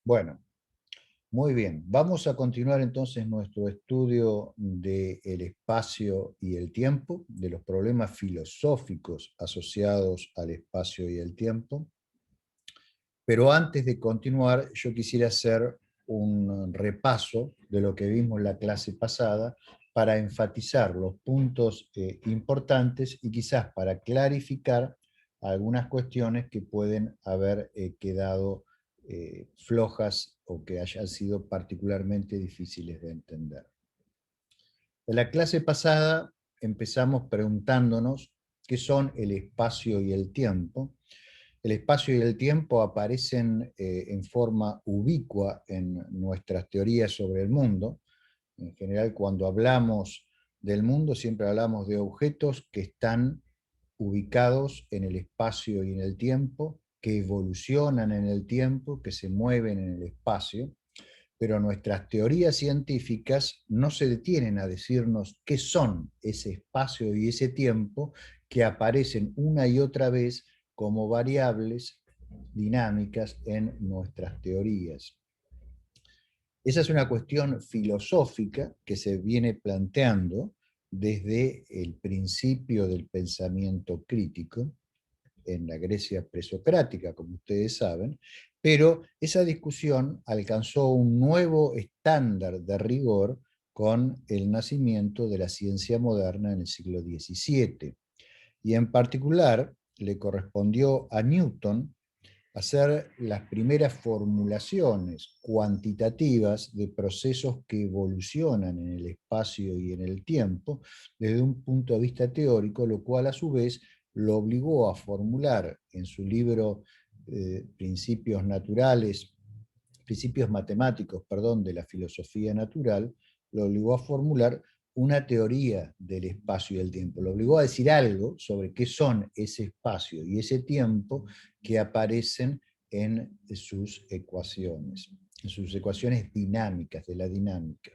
Bueno, muy bien. Vamos a continuar entonces nuestro estudio del espacio y el tiempo, de los problemas filosóficos asociados al espacio y el tiempo. Pero antes de continuar, yo quisiera hacer un repaso de lo que vimos en la clase pasada para enfatizar los puntos importantes y quizás para clarificar algunas cuestiones que pueden haber quedado flojas o que hayan sido particularmente difíciles de entender. En la clase pasada empezamos preguntándonos qué son el espacio y el tiempo. El espacio y el tiempo aparecen en forma ubicua en nuestras teorías sobre el mundo. En general, cuando hablamos del mundo, siempre hablamos de objetos que están ubicados en el espacio y en el tiempo, que evolucionan en el tiempo, que se mueven en el espacio, pero nuestras teorías científicas no se detienen a decirnos qué son ese espacio y ese tiempo que aparecen una y otra vez como variables dinámicas en nuestras teorías. Esa es una cuestión filosófica que se viene planteando desde el principio del pensamiento crítico en la Grecia presocrática, como ustedes saben, pero esa discusión alcanzó un nuevo estándar de rigor con el nacimiento de la ciencia moderna en el siglo XVII. Y en particular le correspondió a Newton hacer las primeras formulaciones cuantitativas de procesos que evolucionan en el espacio y en el tiempo desde un punto de vista teórico, lo cual a su vez lo obligó a formular en su libro Principios Naturales, Principios Matemáticos, perdón, de la filosofía natural, lo obligó a formular una teoría del espacio y el tiempo. Lo obligó a decir algo sobre qué son ese espacio y ese tiempo que aparecen en sus ecuaciones dinámicas, de la dinámica,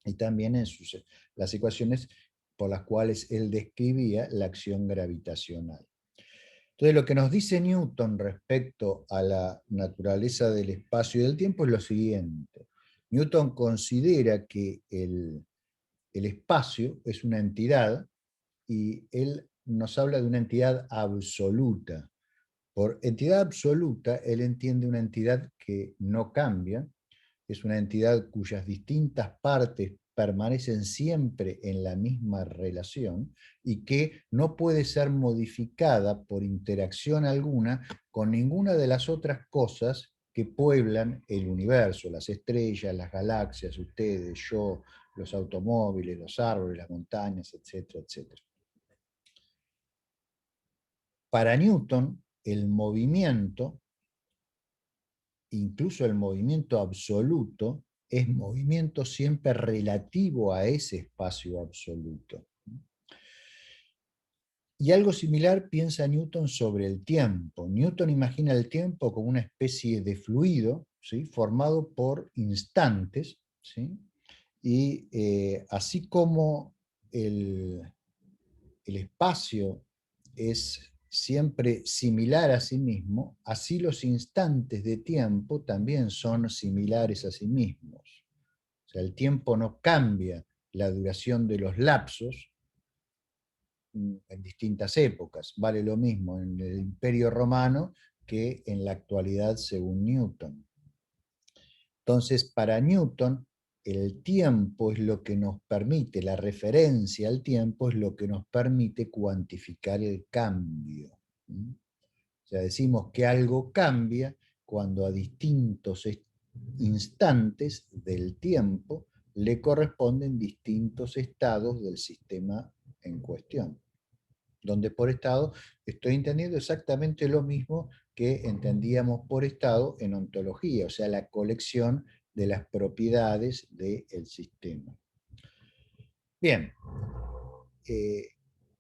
y también en las ecuaciones por las cuales él describía la acción gravitacional. Entonces, lo que nos dice Newton respecto a la naturaleza del espacio y del tiempo es lo siguiente. Newton considera que el espacio es una entidad y él nos habla de una entidad absoluta. Por entidad absoluta, él entiende una entidad que no cambia, es una entidad cuyas distintas partes permanecen siempre en la misma relación y que no puede ser modificada por interacción alguna con ninguna de las otras cosas que pueblan el universo, las estrellas, las galaxias, ustedes, yo, los automóviles, los árboles, las montañas, etcétera, etcétera. Para Newton, el movimiento, incluso el movimiento absoluto, es movimiento siempre relativo a ese espacio absoluto. Y algo similar piensa Newton sobre el tiempo. Newton imagina el tiempo como una especie de fluido, ¿sí?, formado por instantes, ¿sí? Y así como el, el espacio es siempre similar a sí mismo, así los instantes de tiempo también son similares a sí mismos. O sea, el tiempo no cambia la duración de los lapsos en distintas épocas. Vale lo mismo en el Imperio Romano que en la actualidad según Newton. Entonces, para Newton, el tiempo es lo que nos permite, la referencia al tiempo es lo que nos permite cuantificar el cambio. O sea, decimos que algo cambia cuando a distintos instantes del tiempo le corresponden distintos estados del sistema en cuestión. Donde por estado estoy entendiendo exactamente lo mismo que entendíamos por estado en ontología, o sea, la colección de las propiedades del sistema. Bien, eh,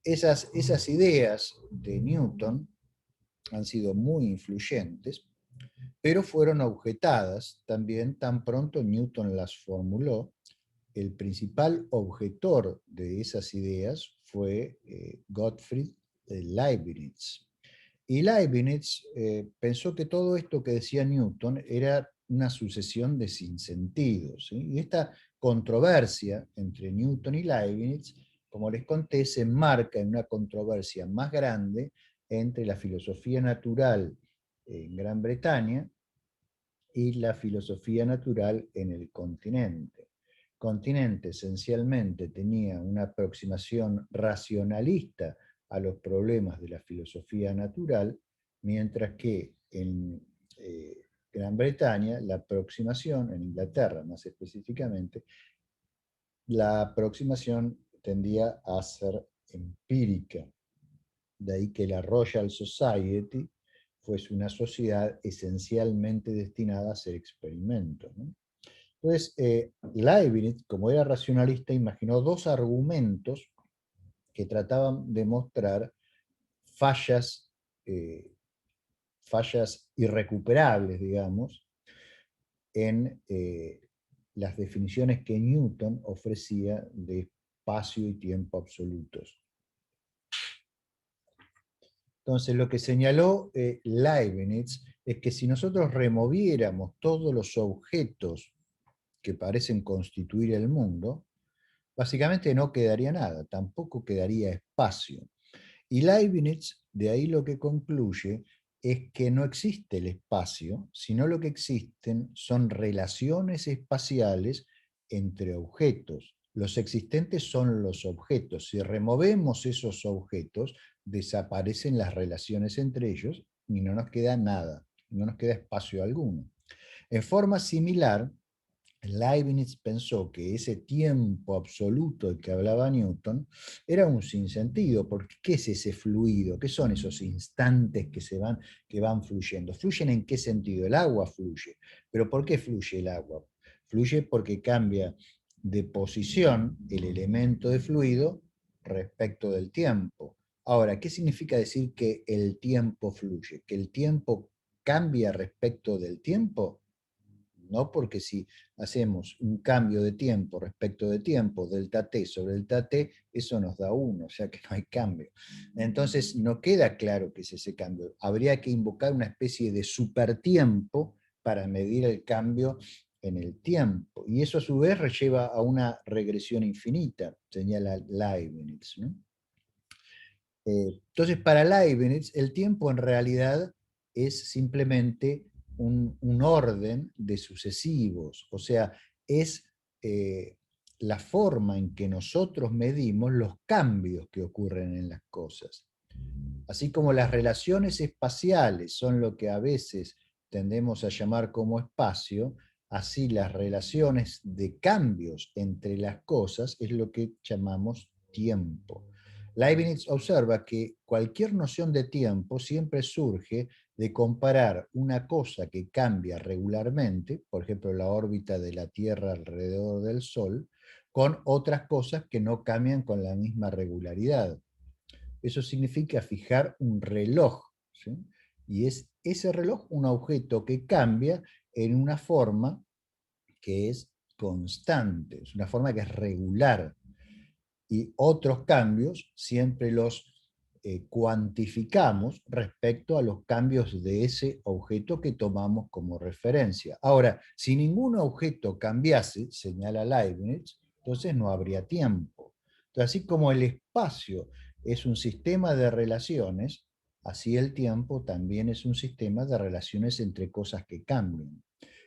esas ideas de Newton han sido muy influyentes, pero fueron objetadas también tan pronto Newton las formuló. El principal objetor de esas ideas fue Gottfried Leibniz. Y Leibniz pensó que todo esto que decía Newton era una sucesión de sinsentidos, ¿sí? Y esta controversia entre Newton y Leibniz, como les conté, se enmarca en una controversia más grande entre la filosofía natural en Gran Bretaña y la filosofía natural en el continente. Continente esencialmente tenía una aproximación racionalista a los problemas de la filosofía natural, mientras que en Gran Bretaña la aproximación, en Inglaterra más específicamente, la aproximación tendía a ser empírica. De ahí que la Royal Society fuese una sociedad esencialmente destinada a hacer experimentos, ¿no? Entonces, Leibniz, como era racionalista, imaginó dos argumentos que trataban de mostrar fallas, eh, fallas irrecuperables, digamos, en las definiciones que Newton ofrecía de espacio y tiempo absolutos. Entonces, lo que señaló Leibniz es que si nosotros removiéramos todos los objetos que parecen constituir el mundo, básicamente no quedaría nada, tampoco quedaría espacio. Y Leibniz, de ahí lo que concluye es que no existe el espacio, sino lo que existen son relaciones espaciales entre objetos. Los existentes son los objetos. Si removemos esos objetos, desaparecen las relaciones entre ellos y no nos queda nada, no nos queda espacio alguno. En forma similar, Leibniz pensó que ese tiempo absoluto del que hablaba Newton era un sinsentido, porque ¿qué es ese fluido? ¿Qué son esos instantes que van fluyendo? ¿Fluyen en qué sentido? El agua fluye. ¿Pero por qué fluye el agua? Fluye porque cambia de posición el elemento de fluido respecto del tiempo. Ahora, ¿qué significa decir que el tiempo fluye? ¿Que el tiempo cambia respecto del tiempo? ¿No? Porque si hacemos un cambio de tiempo respecto de tiempo, delta t sobre delta t, eso nos da 1, o sea que no hay cambio. Entonces no queda claro qué es ese cambio. Habría que invocar una especie de supertiempo para medir el cambio en el tiempo. Y eso a su vez lleva a una regresión infinita, señala Leibniz, ¿no? Entonces, para Leibniz, el tiempo en realidad es simplemente un orden de sucesivos, o sea, es la forma en que nosotros medimos los cambios que ocurren en las cosas. Así como las relaciones espaciales son lo que a veces tendemos a llamar como espacio, así las relaciones de cambios entre las cosas es lo que llamamos tiempo. Leibniz observa que cualquier noción de tiempo siempre surge de comparar una cosa que cambia regularmente, por ejemplo la órbita de la Tierra alrededor del Sol, con otras cosas que no cambian con la misma regularidad. Eso significa fijar un reloj, ¿sí? Y es ese reloj un objeto que cambia en una forma que es constante, es una forma que es regular. Y otros cambios siempre los cuantificamos respecto a los cambios de ese objeto que tomamos como referencia. Ahora, si ningún objeto cambiase, señala Leibniz, entonces no habría tiempo. Entonces, así como el espacio es un sistema de relaciones, así el tiempo también es un sistema de relaciones entre cosas que cambian.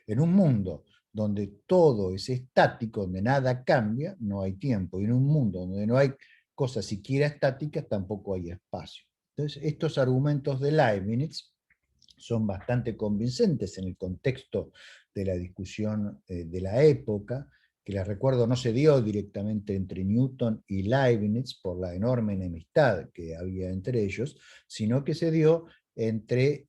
En un mundo donde todo es estático, donde nada cambia, no hay tiempo. Y en un mundo donde no hay cosas siquiera estáticas, tampoco hay espacio. Entonces, estos argumentos de Leibniz son bastante convincentes en el contexto de la discusión de la época, que les recuerdo no se dio directamente entre Newton y Leibniz por la enorme enemistad que había entre ellos, sino que se dio entre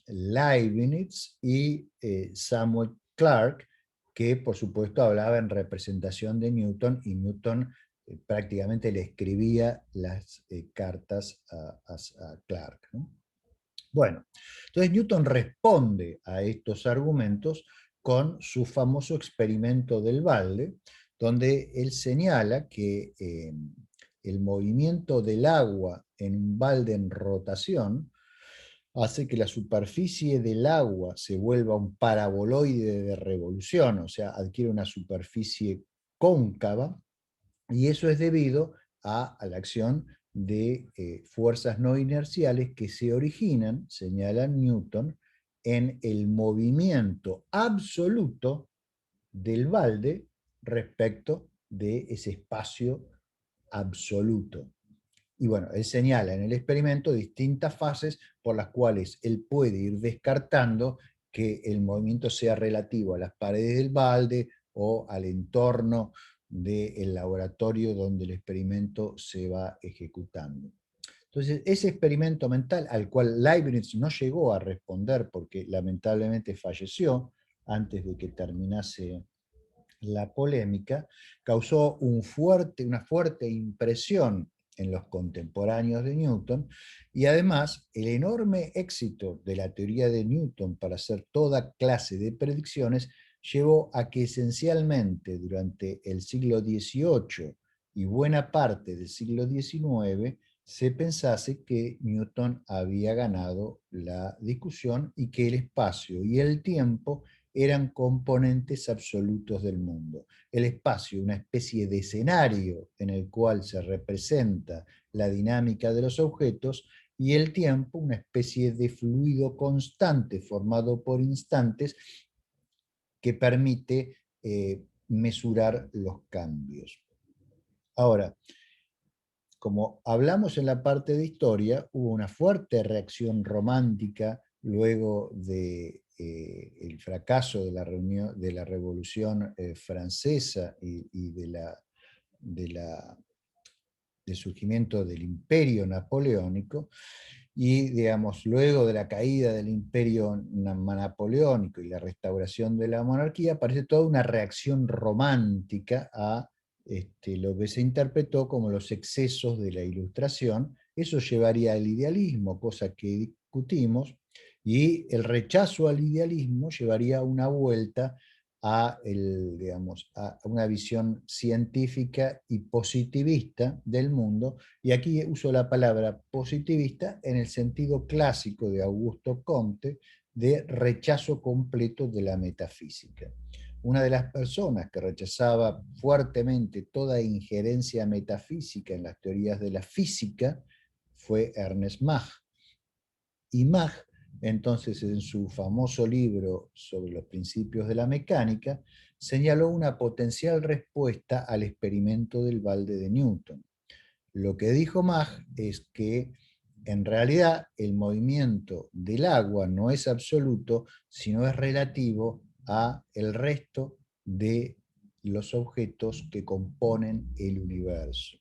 Leibniz y Samuel Clarke, que por supuesto hablaba en representación de Newton, y Newton prácticamente le escribía las cartas a Clarke, ¿no? Bueno, entonces Newton responde a estos argumentos con su famoso experimento del balde, donde él señala que el movimiento del agua en un balde en rotación hace que la superficie del agua se vuelva un paraboloide de revolución, o sea, adquiere una superficie cóncava, y eso es debido a la acción de fuerzas no inerciales que se originan, señala Newton, en el movimiento absoluto del balde respecto de ese espacio absoluto. Y bueno, él señala en el experimento distintas fases por las cuales él puede ir descartando que el movimiento sea relativo a las paredes del balde o al entorno del laboratorio donde el experimento se va ejecutando. Entonces, ese experimento mental al cual Leibniz no llegó a responder porque lamentablemente falleció antes de que terminase la polémica, causó una fuerte impresión en los contemporáneos de Newton, y además el enorme éxito de la teoría de Newton para hacer toda clase de predicciones llevó a que esencialmente durante el siglo XVIII y buena parte del siglo XIX se pensase que Newton había ganado la discusión y que el espacio y el tiempo eran componentes absolutos del mundo. El espacio, una especie de escenario en el cual se representa la dinámica de los objetos, y el tiempo, una especie de fluido constante formado por instantes que permite mesurar los cambios. Ahora, como hablamos en la parte de historia, hubo una fuerte reacción romántica luego de el fracaso de de la Revolución Francesa y del surgimiento del Imperio Napoleónico, y digamos, luego de la caída del Imperio Napoleónico y la restauración de la monarquía, aparece toda una reacción romántica a lo que se interpretó como los excesos de la Ilustración. Eso llevaría al idealismo, cosa que discutimos, y el rechazo al idealismo llevaría a una vuelta digamos, a una visión científica y positivista del mundo, y aquí uso la palabra positivista en el sentido clásico de Augusto Comte, de rechazo completo de la metafísica. Una de las personas que rechazaba fuertemente toda injerencia metafísica en las teorías de la física fue Ernest Mach. Y Mach, entonces, en su famoso libro sobre los principios de la mecánica, señaló una potencial respuesta al experimento del balde de Newton. Lo que dijo Mach es que en realidad el movimiento del agua no es absoluto, sino es relativo a el resto de los objetos que componen el universo.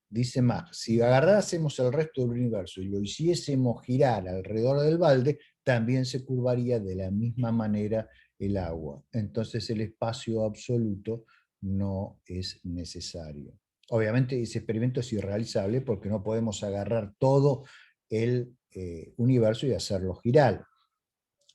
Dice Mach, si agarrásemos el resto del universo y lo hiciésemos girar alrededor del balde, también se curvaría de la misma manera el agua. Entonces el espacio absoluto no es necesario. Obviamente ese experimento es irrealizable porque no podemos agarrar todo el universo y hacerlo girar,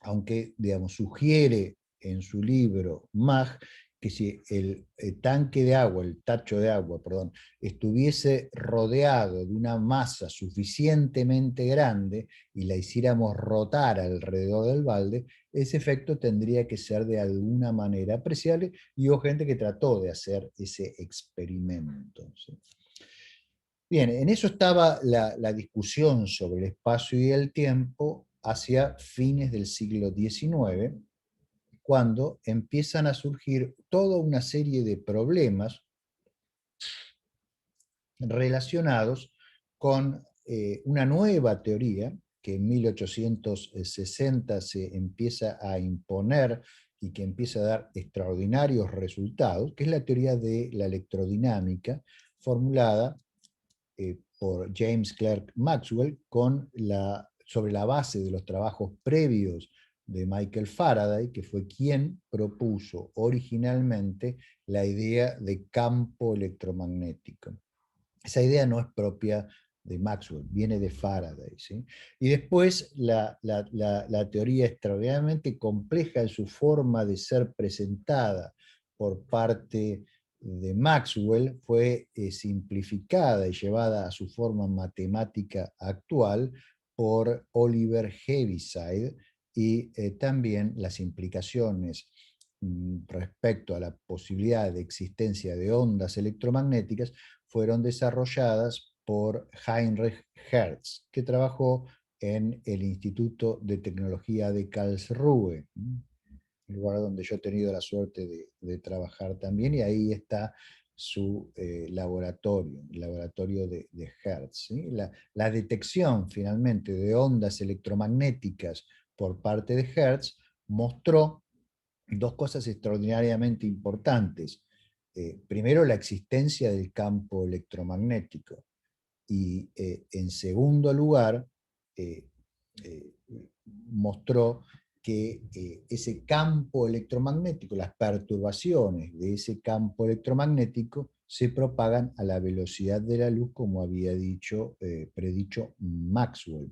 aunque, digamos, sugiere en su libro Mach que si el tanque de agua, el tacho de agua, perdón, estuviese rodeado de una masa suficientemente grande y la hiciéramos rotar alrededor del balde, ese efecto tendría que ser de alguna manera apreciable, y hubo gente que trató de hacer ese experimento, ¿sí? Bien, en eso estaba la discusión sobre el espacio y el tiempo hacia fines del siglo XIX, cuando empiezan a surgir toda una serie de problemas relacionados con una nueva teoría que en 1860 se empieza a imponer y que empieza a dar extraordinarios resultados, que es la teoría de la electrodinámica, formulada por James Clerk Maxwell sobre la base de los trabajos previos de Michael Faraday, que fue quien propuso originalmente la idea de campo electromagnético. Esa idea no es propia de Maxwell, viene de Faraday, ¿sí? Y después la teoría extraordinariamente compleja en su forma de ser presentada por parte de Maxwell fue simplificada y llevada a su forma matemática actual por Oliver Heaviside, y también las implicaciones respecto a la posibilidad de existencia de ondas electromagnéticas fueron desarrolladas por Heinrich Hertz, que trabajó en el Instituto de Tecnología de Karlsruhe, el lugar donde yo he tenido la suerte de trabajar también, y ahí está su laboratorio, el laboratorio de Hertz. ¿Sí? La detección finalmente de ondas electromagnéticas por parte de Hertz mostró dos cosas extraordinariamente importantes. Primero, la existencia del campo electromagnético, y en segundo lugar, eh, eh, mostró que ese campo electromagnético, las perturbaciones de ese campo electromagnético se propagan a la velocidad de la luz, como había predicho Maxwell.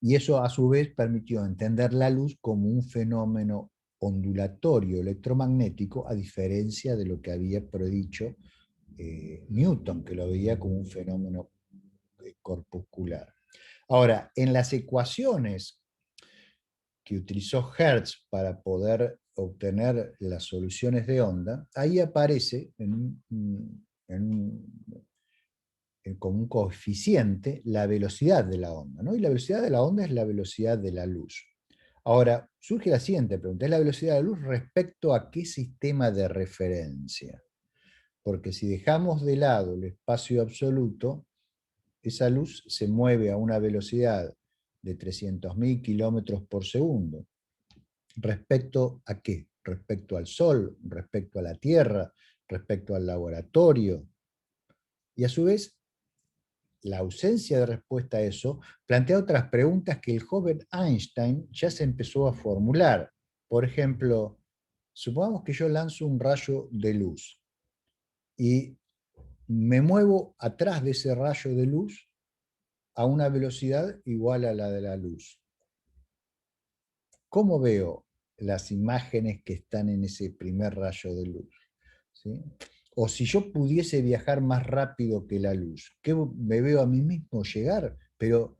Y eso a su vez permitió entender la luz como un fenómeno ondulatorio electromagnético, a diferencia de lo que había predicho Newton, que lo veía como un fenómeno corpuscular. Ahora, en las ecuaciones que utilizó Hertz para poder obtener las soluciones de onda, ahí aparece como un coeficiente la velocidad de la onda, ¿no? Y la velocidad de la onda es la velocidad de la luz. Ahora, surge la siguiente pregunta: ¿es la velocidad de la luz respecto a qué sistema de referencia? Porque si dejamos de lado el espacio absoluto, esa luz se mueve a una velocidad de 300.000 kilómetros por segundo. ¿Respecto a qué? Respecto al Sol, respecto a la Tierra, respecto al laboratorio. Y a su vez, la ausencia de respuesta a eso plantea otras preguntas que el joven Einstein ya se empezó a formular. Por ejemplo, supongamos que yo lanzo un rayo de luz y me muevo atrás de ese rayo de luz a una velocidad igual a la de la luz. ¿Cómo veo las imágenes que están en ese primer rayo de luz? ¿Sí? O si yo pudiese viajar más rápido que la luz, ¿qué me veo a mí mismo llegar? Pero,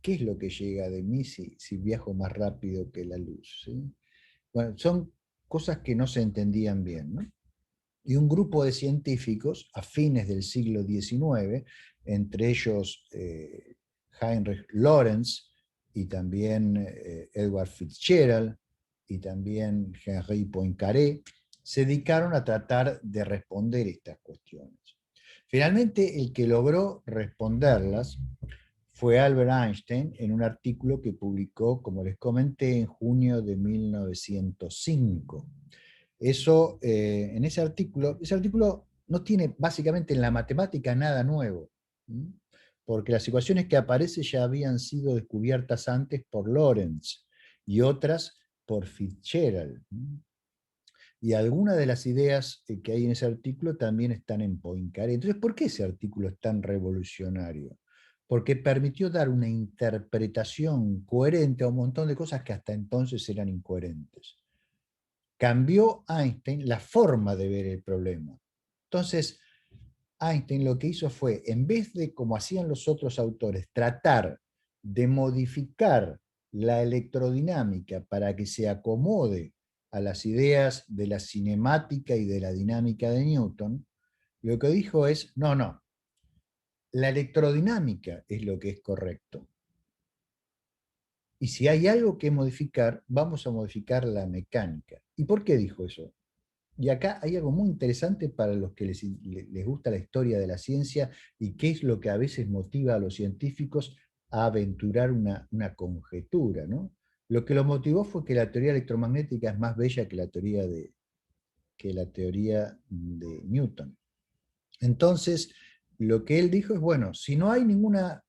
¿qué es lo que llega de mí si viajo más rápido que la luz? ¿Sí? Bueno, son cosas que no se entendían bien, ¿no? Y un grupo de científicos a fines del siglo XIX, entre ellos Heinrich Lorentz y también Edward Fitzgerald y también Henri Poincaré, se dedicaron a tratar de responder estas cuestiones. Finalmente, el que logró responderlas fue Albert Einstein en un artículo que publicó, como les comenté, en junio de 1905. Eso, en ese artículo no tiene básicamente en la matemática nada nuevo, porque las ecuaciones que aparecen ya habían sido descubiertas antes por Lorentz y otras por Fitzgerald. Y algunas de las ideas que hay en ese artículo también están en Poincaré. Entonces, ¿por qué ese artículo es tan revolucionario? Porque permitió dar una interpretación coherente a un montón de cosas que hasta entonces eran incoherentes. Cambió Einstein la forma de ver el problema. Entonces, Einstein lo que hizo fue, en vez de, como hacían los otros autores, tratar de modificar la electrodinámica para que se acomode a las ideas de la cinemática y de la dinámica de Newton, lo que dijo es, no, no, la electrodinámica es lo que es correcto. Y si hay algo que modificar, vamos a modificar la mecánica. ¿Y por qué dijo eso? Y acá hay algo muy interesante para los que les gusta la historia de la ciencia y qué es lo que a veces motiva a los científicos a aventurar una conjetura, ¿no? Lo que lo motivó fue que la teoría electromagnética es más bella que la teoría de Newton. Entonces, lo que él dijo es, bueno, si no hay ninguna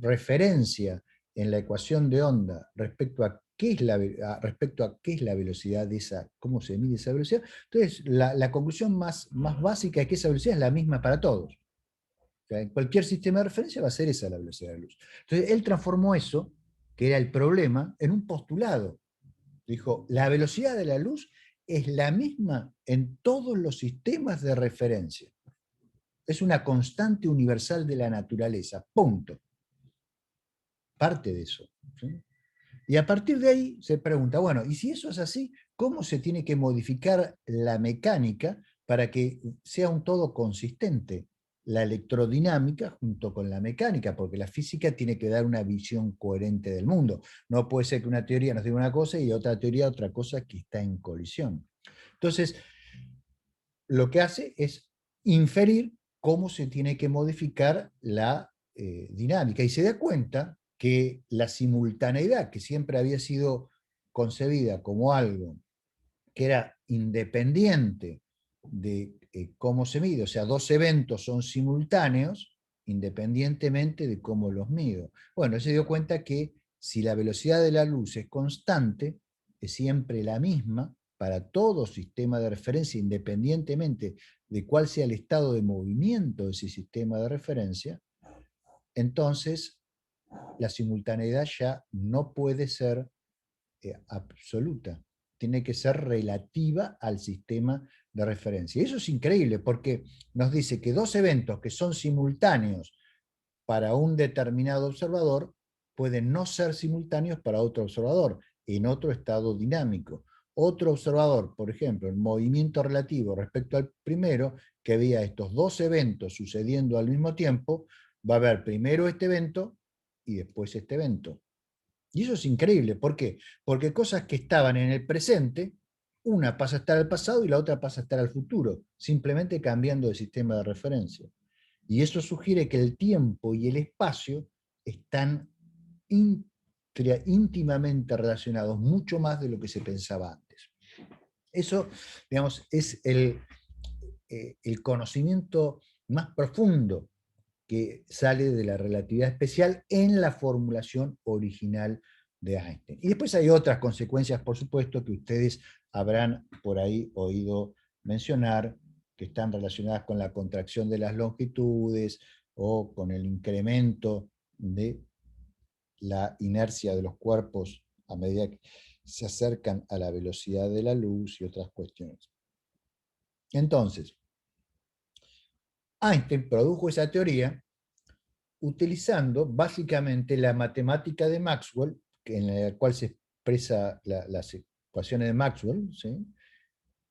referencia en la ecuación de onda respecto a qué es la velocidad de esa, cómo se mide esa velocidad, entonces la conclusión más básica es que esa velocidad es la misma para todos. O sea, en cualquier sistema de referencia va a ser esa la velocidad de la luz. Entonces, él transformó eso, que era el problema, en un postulado. Dijo, la velocidad de la luz es la misma en todos los sistemas de referencia. Es una constante universal de la naturaleza, punto. parte de eso, ¿sí? Y a partir de ahí se pregunta, bueno, y si eso es así, ¿cómo se tiene que modificar la mecánica para que sea un todo consistente? La electrodinámica junto con la mecánica, porque la física tiene que dar una visión coherente del mundo. No puede ser que una teoría nos diga una cosa y otra teoría otra cosa que está en colisión. Entonces, lo que hace es inferir cómo se tiene que modificar la dinámica y se da cuenta que la simultaneidad, que siempre había sido concebida como algo que era independiente de cómo se mide, o sea, dos eventos son simultáneos independientemente de cómo los mido. Bueno, se dio cuenta que si la velocidad de la luz es constante, es siempre la misma para todo sistema de referencia, independientemente de cuál sea el estado de movimiento de ese sistema de referencia, entonces la simultaneidad ya no puede ser absoluta, tiene que ser relativa al sistema de referencia. Y eso es increíble porque nos dice que dos eventos que son simultáneos para un determinado observador pueden no ser simultáneos para otro observador en otro estado dinámico. Otro observador, por ejemplo, en movimiento relativo respecto al primero, que vea estos dos eventos sucediendo al mismo tiempo, va a ver primero este evento y después este evento. Y eso es increíble. ¿Por qué? Porque cosas que estaban en el presente, una pasa a estar al pasado y la otra pasa a estar al futuro, simplemente cambiando de sistema de referencia. Y eso sugiere que el tiempo y el espacio están íntimamente relacionados, mucho más de lo que se pensaba antes. Eso, digamos, es el conocimiento más profundo que sale de la relatividad especial en la formulación original de Einstein. Y después hay otras consecuencias, por supuesto, que ustedes habrán por ahí oído mencionar, que están relacionadas con la contracción de las longitudes o con el incremento de la inercia de los cuerpos a medida que se acercan a la velocidad de la luz y otras cuestiones. Entonces, Einstein produjo esa teoría utilizando básicamente la matemática de Maxwell, en la cual se expresa las ecuaciones de Maxwell, ¿sí?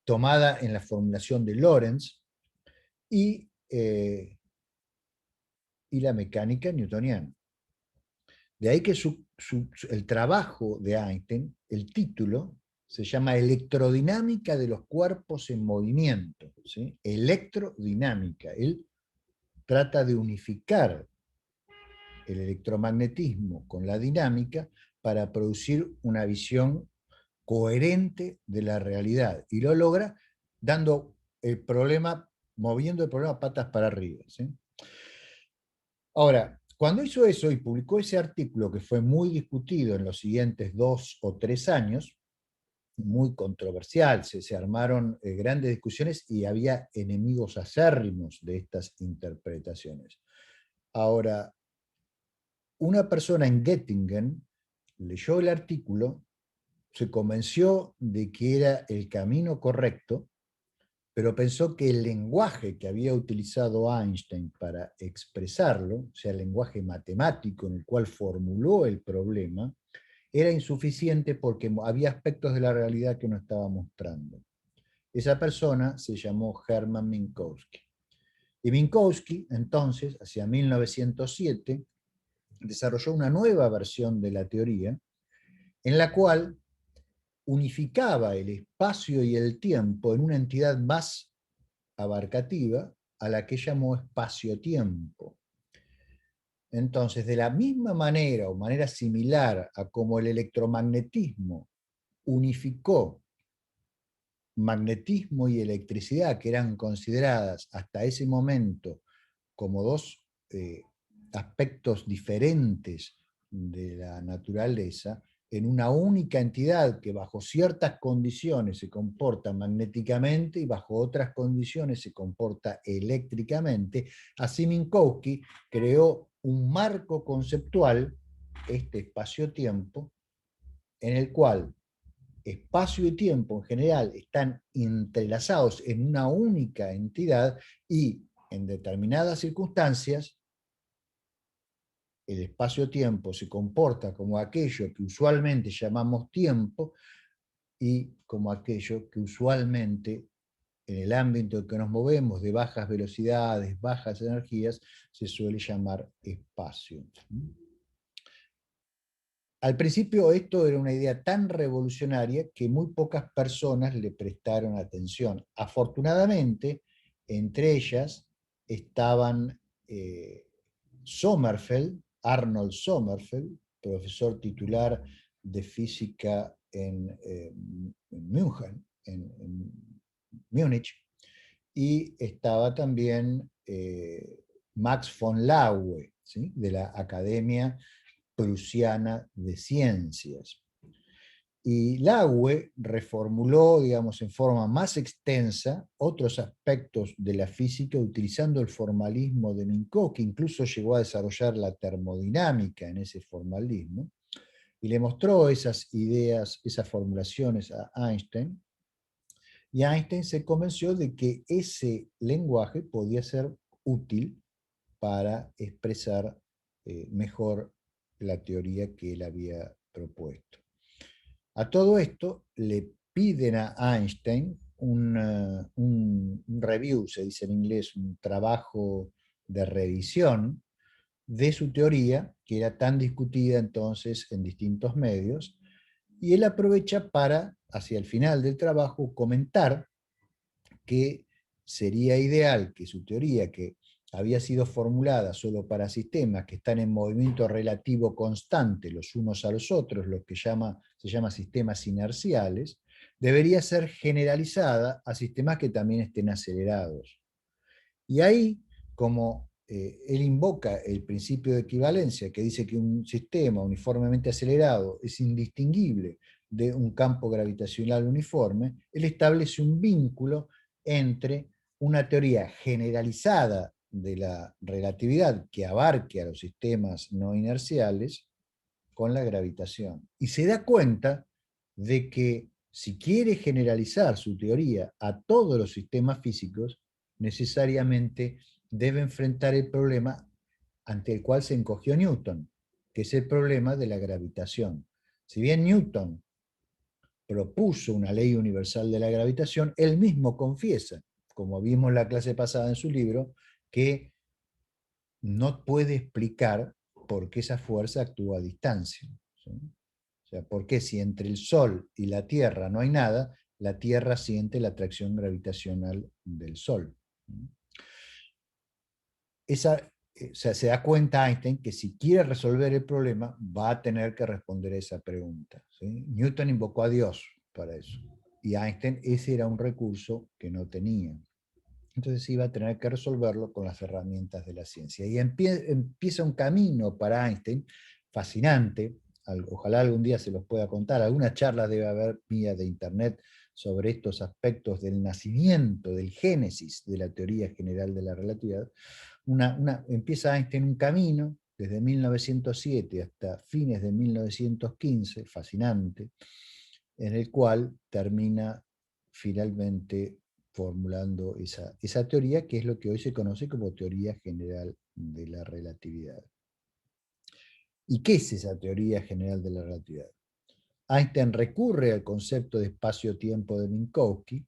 Tomada en la formulación de Lorentz, y, y la mecánica newtoniana. De ahí que el trabajo de Einstein, el título, se llama Electrodinámica de los cuerpos en movimiento, ¿sí? Electrodinámica. Él trata de unificar el electromagnetismo con la dinámica para producir una visión coherente de la realidad. Y lo logra dando el problema, moviendo el problema patas para arriba, ¿sí? Ahora, cuando hizo eso y publicó ese artículo que fue muy discutido en los siguientes 2 o 3 años, muy controversial, se armaron grandes discusiones y había enemigos acérrimos de estas interpretaciones. Ahora, una persona en Göttingen leyó el artículo, se convenció de que era el camino correcto, pero pensó que el lenguaje que había utilizado Einstein para expresarlo, o sea, el lenguaje matemático en el cual formuló el problema, era insuficiente porque había aspectos de la realidad que no estaba mostrando. Esa persona se llamó Hermann Minkowski. Y Minkowski, entonces, hacia 1907, desarrolló una nueva versión de la teoría en la cual unificaba el espacio y el tiempo en una entidad más abarcativa a la que llamó espacio-tiempo. Entonces, de la misma manera o manera similar a como el electromagnetismo unificó magnetismo y electricidad, que eran consideradas hasta ese momento como dos aspectos diferentes de la naturaleza, en una única entidad que bajo ciertas condiciones se comporta magnéticamente y bajo otras condiciones se comporta eléctricamente, así Minkowski creó un marco conceptual, este espacio-tiempo, en el cual espacio y tiempo en general están entrelazados en una única entidad y en determinadas circunstancias el espacio-tiempo se comporta como aquello que usualmente llamamos tiempo y como aquello que usualmente en el ámbito en que nos movemos de bajas velocidades, bajas energías, se suele llamar espacio. Al principio esto era una idea tan revolucionaria que muy pocas personas le prestaron atención. Afortunadamente, entre ellas estaban Sommerfeld, Arnold Sommerfeld, profesor titular de física en München, en Múnich, y estaba también Max von Laue, ¿sí?, de la Academia Prusiana de Ciencias. Y Laue reformuló, digamos, en forma más extensa otros aspectos de la física utilizando el formalismo de Minkowski, incluso llegó a desarrollar la termodinámica en ese formalismo, y le mostró esas ideas, esas formulaciones a Einstein, y Einstein se convenció de que ese lenguaje podía ser útil para expresar mejor la teoría que él había propuesto. A todo esto le piden a Einstein un review, se dice en inglés, un trabajo de revisión de su teoría, que era tan discutida entonces en distintos medios, y él aprovecha para, hacia el final del trabajo, comentar que sería ideal que su teoría, que había sido formulada solo para sistemas que están en movimiento relativo constante los unos a los otros, lo que se llama sistemas inerciales, debería ser generalizada a sistemas que también estén acelerados. Y ahí, como él invoca el principio de equivalencia, que dice que un sistema uniformemente acelerado es indistinguible de un campo gravitacional uniforme, él establece un vínculo entre una teoría generalizada de la relatividad que abarque a los sistemas no inerciales con la gravitación. Y se da cuenta de que si quiere generalizar su teoría a todos los sistemas físicos, necesariamente debe enfrentar el problema ante el cual se encogió Newton, que es el problema de la gravitación. Si bien Newton propuso una ley universal de la gravitación, él mismo confiesa, como vimos en la clase pasada en su libro, que no puede explicar por qué esa fuerza actúa a distancia, ¿sí? O sea, ¿por qué si entre el Sol y la Tierra no hay nada, la Tierra siente la atracción gravitacional del Sol? O sea, se da cuenta Einstein que si quiere resolver el problema, va a tener que responder a esa pregunta, ¿sí? Newton invocó a Dios para eso, y Einstein ese era un recurso que no tenía. Entonces iba a tener que resolverlo con las herramientas de la ciencia. Y empieza un camino para Einstein fascinante, ojalá algún día se los pueda contar, algunas charlas debe haber mía de internet sobre estos aspectos del nacimiento, del génesis de la teoría general de la relatividad. Empieza Einstein un camino desde 1907 hasta fines de 1915, fascinante, en el cual termina finalmente formulando esa teoría, que es lo que hoy se conoce como teoría general de la relatividad. ¿Y qué es esa teoría general de la relatividad? Einstein recurre al concepto de espacio-tiempo de Minkowski,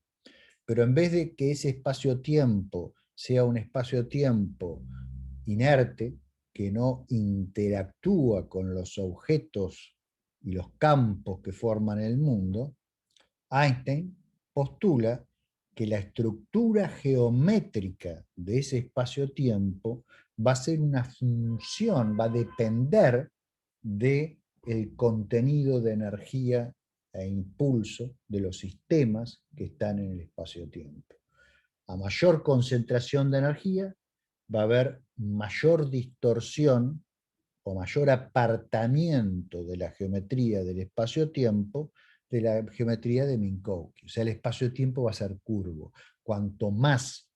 pero en vez de que ese espacio-tiempo sea un espacio-tiempo inerte, que no interactúa con los objetos y los campos que forman el mundo, Einstein postula que la estructura geométrica de ese espacio-tiempo va a ser una función, va a depender del contenido de energía e impulso de los sistemas que están en el espacio-tiempo. A mayor concentración de energía, va a haber mayor distorsión o mayor apartamiento de la geometría del espacio-tiempo de la geometría de Minkowski. O sea, el espacio-tiempo va a ser curvo. Cuanto más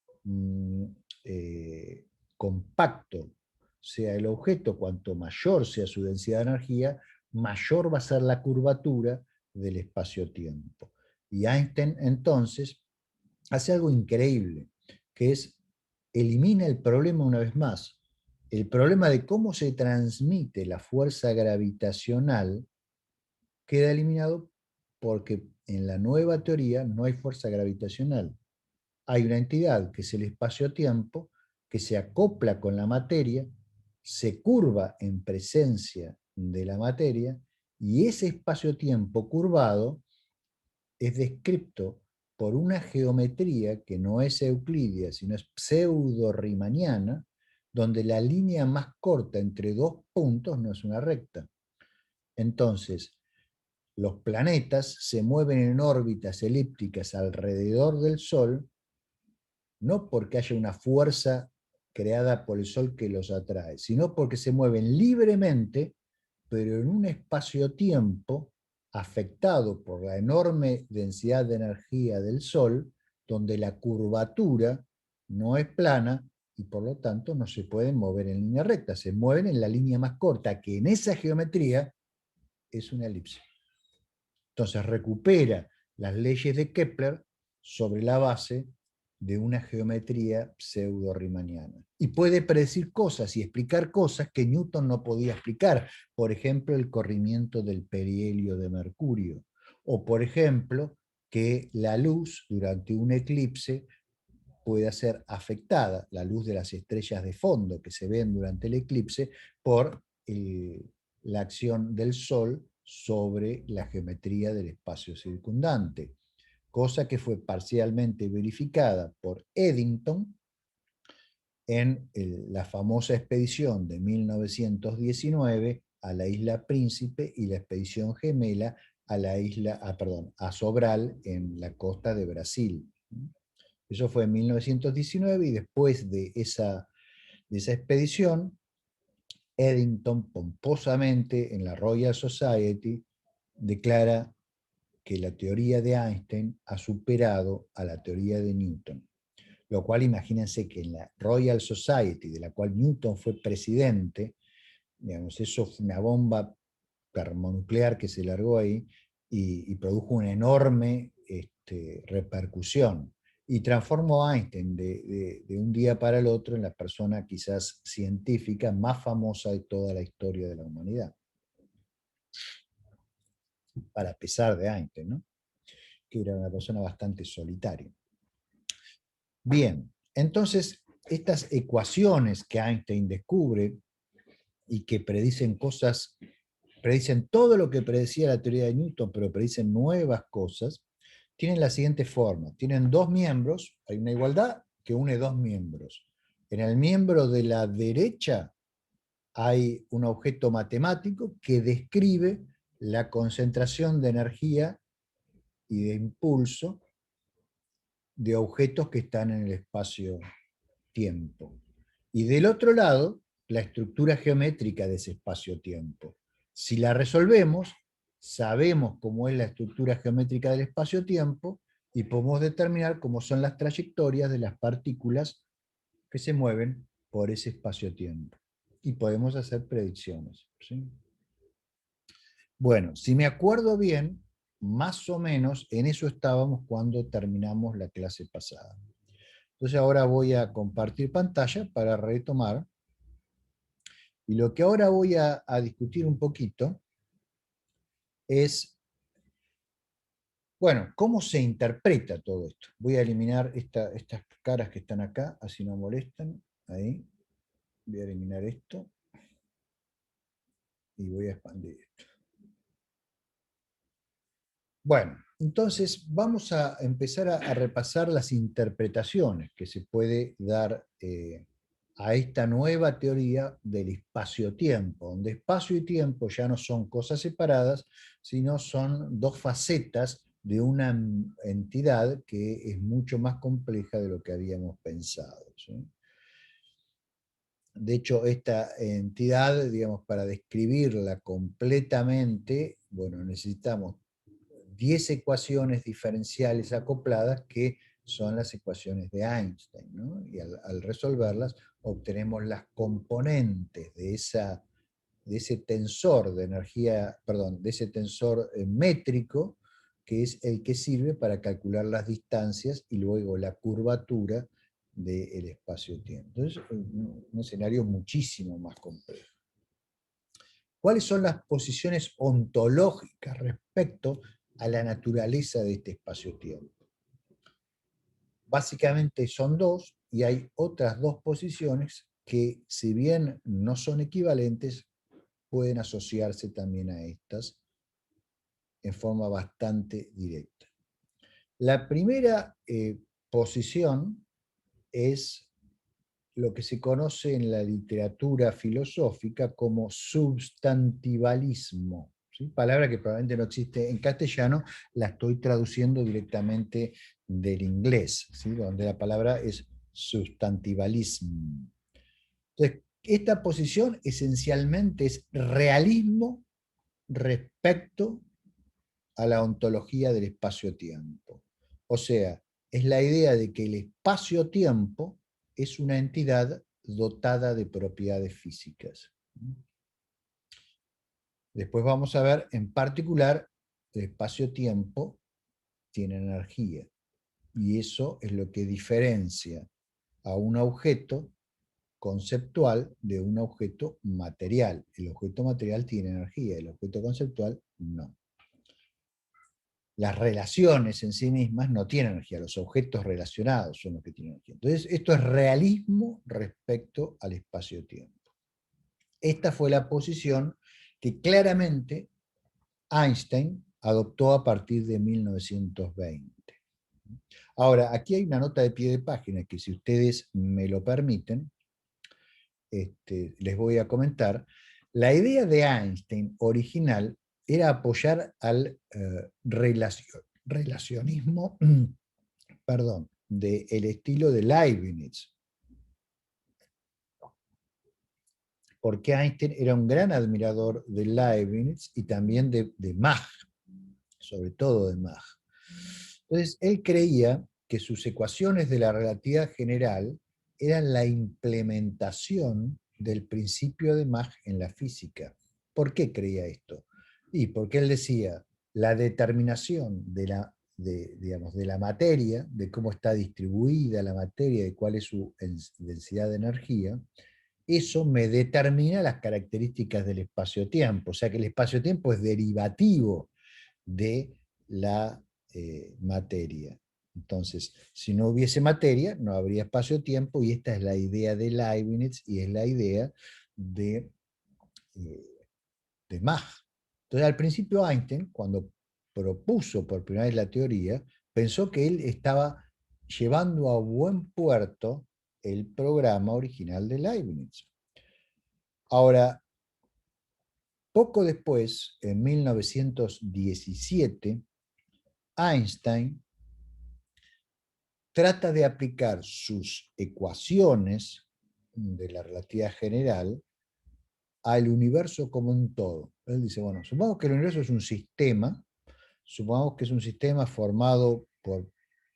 compacto sea el objeto, cuanto mayor sea su densidad de energía, mayor va a ser la curvatura del espacio-tiempo. Y Einstein entonces hace algo increíble, que es elimina el problema una vez más. El problema de cómo se transmite la fuerza gravitacional queda eliminado porque en la nueva teoría no hay fuerza gravitacional. Hay una entidad que es el espacio-tiempo que se acopla con la materia, se curva en presencia de la materia y ese espacio-tiempo curvado es descrito por una geometría que no es euclidia, sino es pseudo-riemanniana, donde la línea más corta entre dos puntos no es una recta. Entonces, los planetas se mueven en órbitas elípticas alrededor del Sol, no porque haya una fuerza creada por el Sol que los atrae, sino porque se mueven libremente, pero en un espacio-tiempo afectado por la enorme densidad de energía del Sol, donde la curvatura no es plana y por lo tanto no se pueden mover en línea recta, se mueven en la línea más corta, que en esa geometría es una elipse. Entonces recupera las leyes de Kepler sobre la base de una geometría pseudo-riemanniana. Y puede predecir cosas y explicar cosas que Newton no podía explicar. Por ejemplo, el corrimiento del perihelio de Mercurio. O, por ejemplo, que la luz durante un eclipse pueda ser afectada, la luz de las estrellas de fondo que se ven durante el eclipse, por la acción del Sol sobre la geometría del espacio circundante, cosa que fue parcialmente verificada por Eddington en la famosa expedición de 1919 a la isla Príncipe y la expedición gemela a la isla, a Sobral en la costa de Brasil. Eso fue en 1919 y después de esa expedición, Eddington pomposamente en la Royal Society declara que la teoría de Einstein ha superado a la teoría de Newton. Lo cual imagínense que en la Royal Society, de la cual Newton fue presidente, digamos, eso fue una bomba termonuclear que se largó ahí y produjo una enorme repercusión. Y transformó a Einstein de un día para el otro en la persona quizás científica más famosa de toda la historia de la humanidad. Para pesar de Einstein, ¿no? Que era una persona bastante solitaria. Bien, entonces estas ecuaciones que Einstein descubre y que predicen cosas, predicen todo lo que predecía la teoría de Newton, pero predicen nuevas cosas, tienen la siguiente forma. Tienen dos miembros, hay una igualdad que une dos miembros. En el miembro de la derecha hay un objeto matemático que describe la concentración de energía y de impulso de objetos que están en el espacio-tiempo. Y del otro lado, la estructura geométrica de ese espacio-tiempo. Si la resolvemos, sabemos cómo es la estructura geométrica del espacio-tiempo y podemos determinar cómo son las trayectorias de las partículas que se mueven por ese espacio-tiempo. Y podemos hacer predicciones, ¿sí? Bueno, si me acuerdo bien, más o menos en eso estábamos cuando terminamos la clase pasada. Entonces ahora voy a compartir pantalla para retomar. Y lo que ahora voy a discutir un poquito es, bueno, cómo se interpreta todo esto. Voy a eliminar estas caras que están acá, así no molestan. Ahí. Voy a eliminar esto. Y voy a expandir esto. Bueno, entonces vamos a empezar a repasar las interpretaciones que se puede dar a esta nueva teoría del espacio-tiempo, donde espacio y tiempo ya no son cosas separadas, sino son dos facetas de una entidad que es mucho más compleja de lo que habíamos pensado, ¿sí? De hecho, esta entidad, digamos, para describirla completamente, bueno, necesitamos 10 ecuaciones diferenciales acopladas que son las ecuaciones de Einstein, ¿no? Y al resolverlas obtenemos las componentes de ese tensor de energía, perdón, de ese tensor métrico, que es el que sirve para calcular las distancias y luego la curvatura del espacio-tiempo. Entonces, un escenario muchísimo más complejo. ¿Cuáles son las posiciones ontológicas respecto a la naturaleza de este espacio-tiempo? Básicamente son dos, y hay otras dos posiciones que, si bien no son equivalentes, pueden asociarse también a estas en forma bastante directa. La primera posición es lo que se conoce en la literatura filosófica como substantivalismo, ¿sí? Palabra que probablemente no existe en castellano, la estoy traduciendo directamente del inglés, ¿sí? Donde la palabra es substantivalismo. Entonces, esta posición esencialmente es realismo respecto a la ontología del espacio-tiempo. O sea, es la idea de que el espacio-tiempo es una entidad dotada de propiedades físicas. Después vamos a ver, en particular, el espacio-tiempo tiene energía, y eso es lo que diferencia a un objeto conceptual de un objeto material. El objeto material tiene energía, el objeto conceptual no. Las relaciones en sí mismas no tienen energía, los objetos relacionados son los que tienen energía. Entonces, esto es realismo respecto al espacio-tiempo. Esta fue la posición que claramente Einstein adoptó a partir de 1920. Ahora, aquí hay una nota de pie de página que, si ustedes me lo permiten, les voy a comentar. La idea de Einstein original era apoyar al relacionismo perdón, del estilo de Leibniz, porque Einstein era un gran admirador de Leibniz y también de Mach, sobre todo de Mach. Entonces, él creía que sus ecuaciones de la relatividad general eran la implementación del principio de Mach en la física. ¿Por qué creía esto? Y porque él decía, la determinación digamos, de la materia, de cómo está distribuida la materia, de cuál es su densidad de energía, eso me determina las características del espacio-tiempo. O sea que el espacio-tiempo es derivativo de la materia. Entonces, si no hubiese materia, no habría espacio-tiempo, y esta es la idea de Leibniz y es la idea eh, de Mach. Entonces, al principio Einstein, cuando propuso por primera vez la teoría, pensó que él estaba llevando a buen puerto el programa original de Leibniz. Ahora, poco después, en 1917, Einstein trata de aplicar sus ecuaciones de la relatividad general al universo como un todo. Él dice, bueno, supongamos que el universo es un sistema, supongamos que es un sistema formado por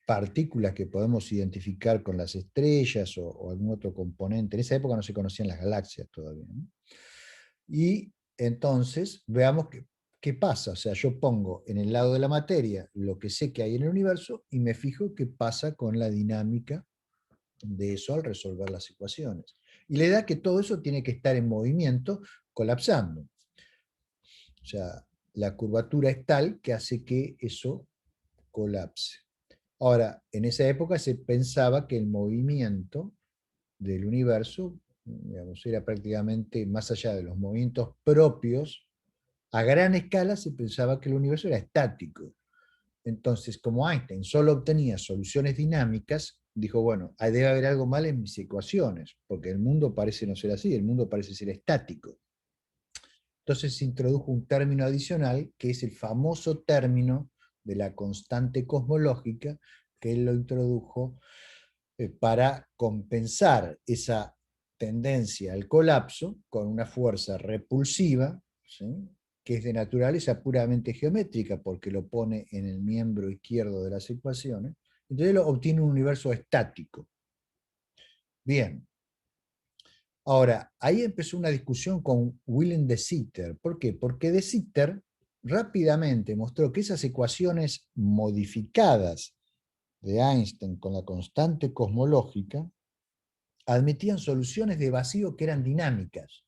partículas que podemos identificar con las estrellas o algún otro componente. En esa época no se conocían las galaxias todavía, ¿no? Y entonces veamos qué pasa. O sea, yo pongo en el lado de la materia lo que sé que hay en el universo y me fijo qué pasa con la dinámica de eso al resolver las ecuaciones. Y la idea es que todo eso tiene que estar en movimiento, colapsando. O sea, la curvatura es tal que hace que eso colapse. Ahora, en esa época se pensaba que el movimiento del universo, digamos, era prácticamente más allá de los movimientos propios. A gran escala se pensaba que el universo era estático. Entonces, como Einstein solo obtenía soluciones dinámicas, dijo, bueno, debe haber algo mal en mis ecuaciones, porque el mundo parece no ser así, el mundo parece ser estático. Entonces se introdujo un término adicional, que es el famoso término de la constante cosmológica, que él lo introdujo para compensar esa tendencia al colapso con una fuerza repulsiva, ¿sí?, que es de naturaleza puramente geométrica, porque lo pone en el miembro izquierdo de las ecuaciones. Entonces obtiene un universo estático. Bien. Ahora, ahí empezó una discusión con Willem de Sitter. ¿Por qué? Porque de Sitter rápidamente mostró que esas ecuaciones modificadas de Einstein con la constante cosmológica admitían soluciones de vacío que eran dinámicas.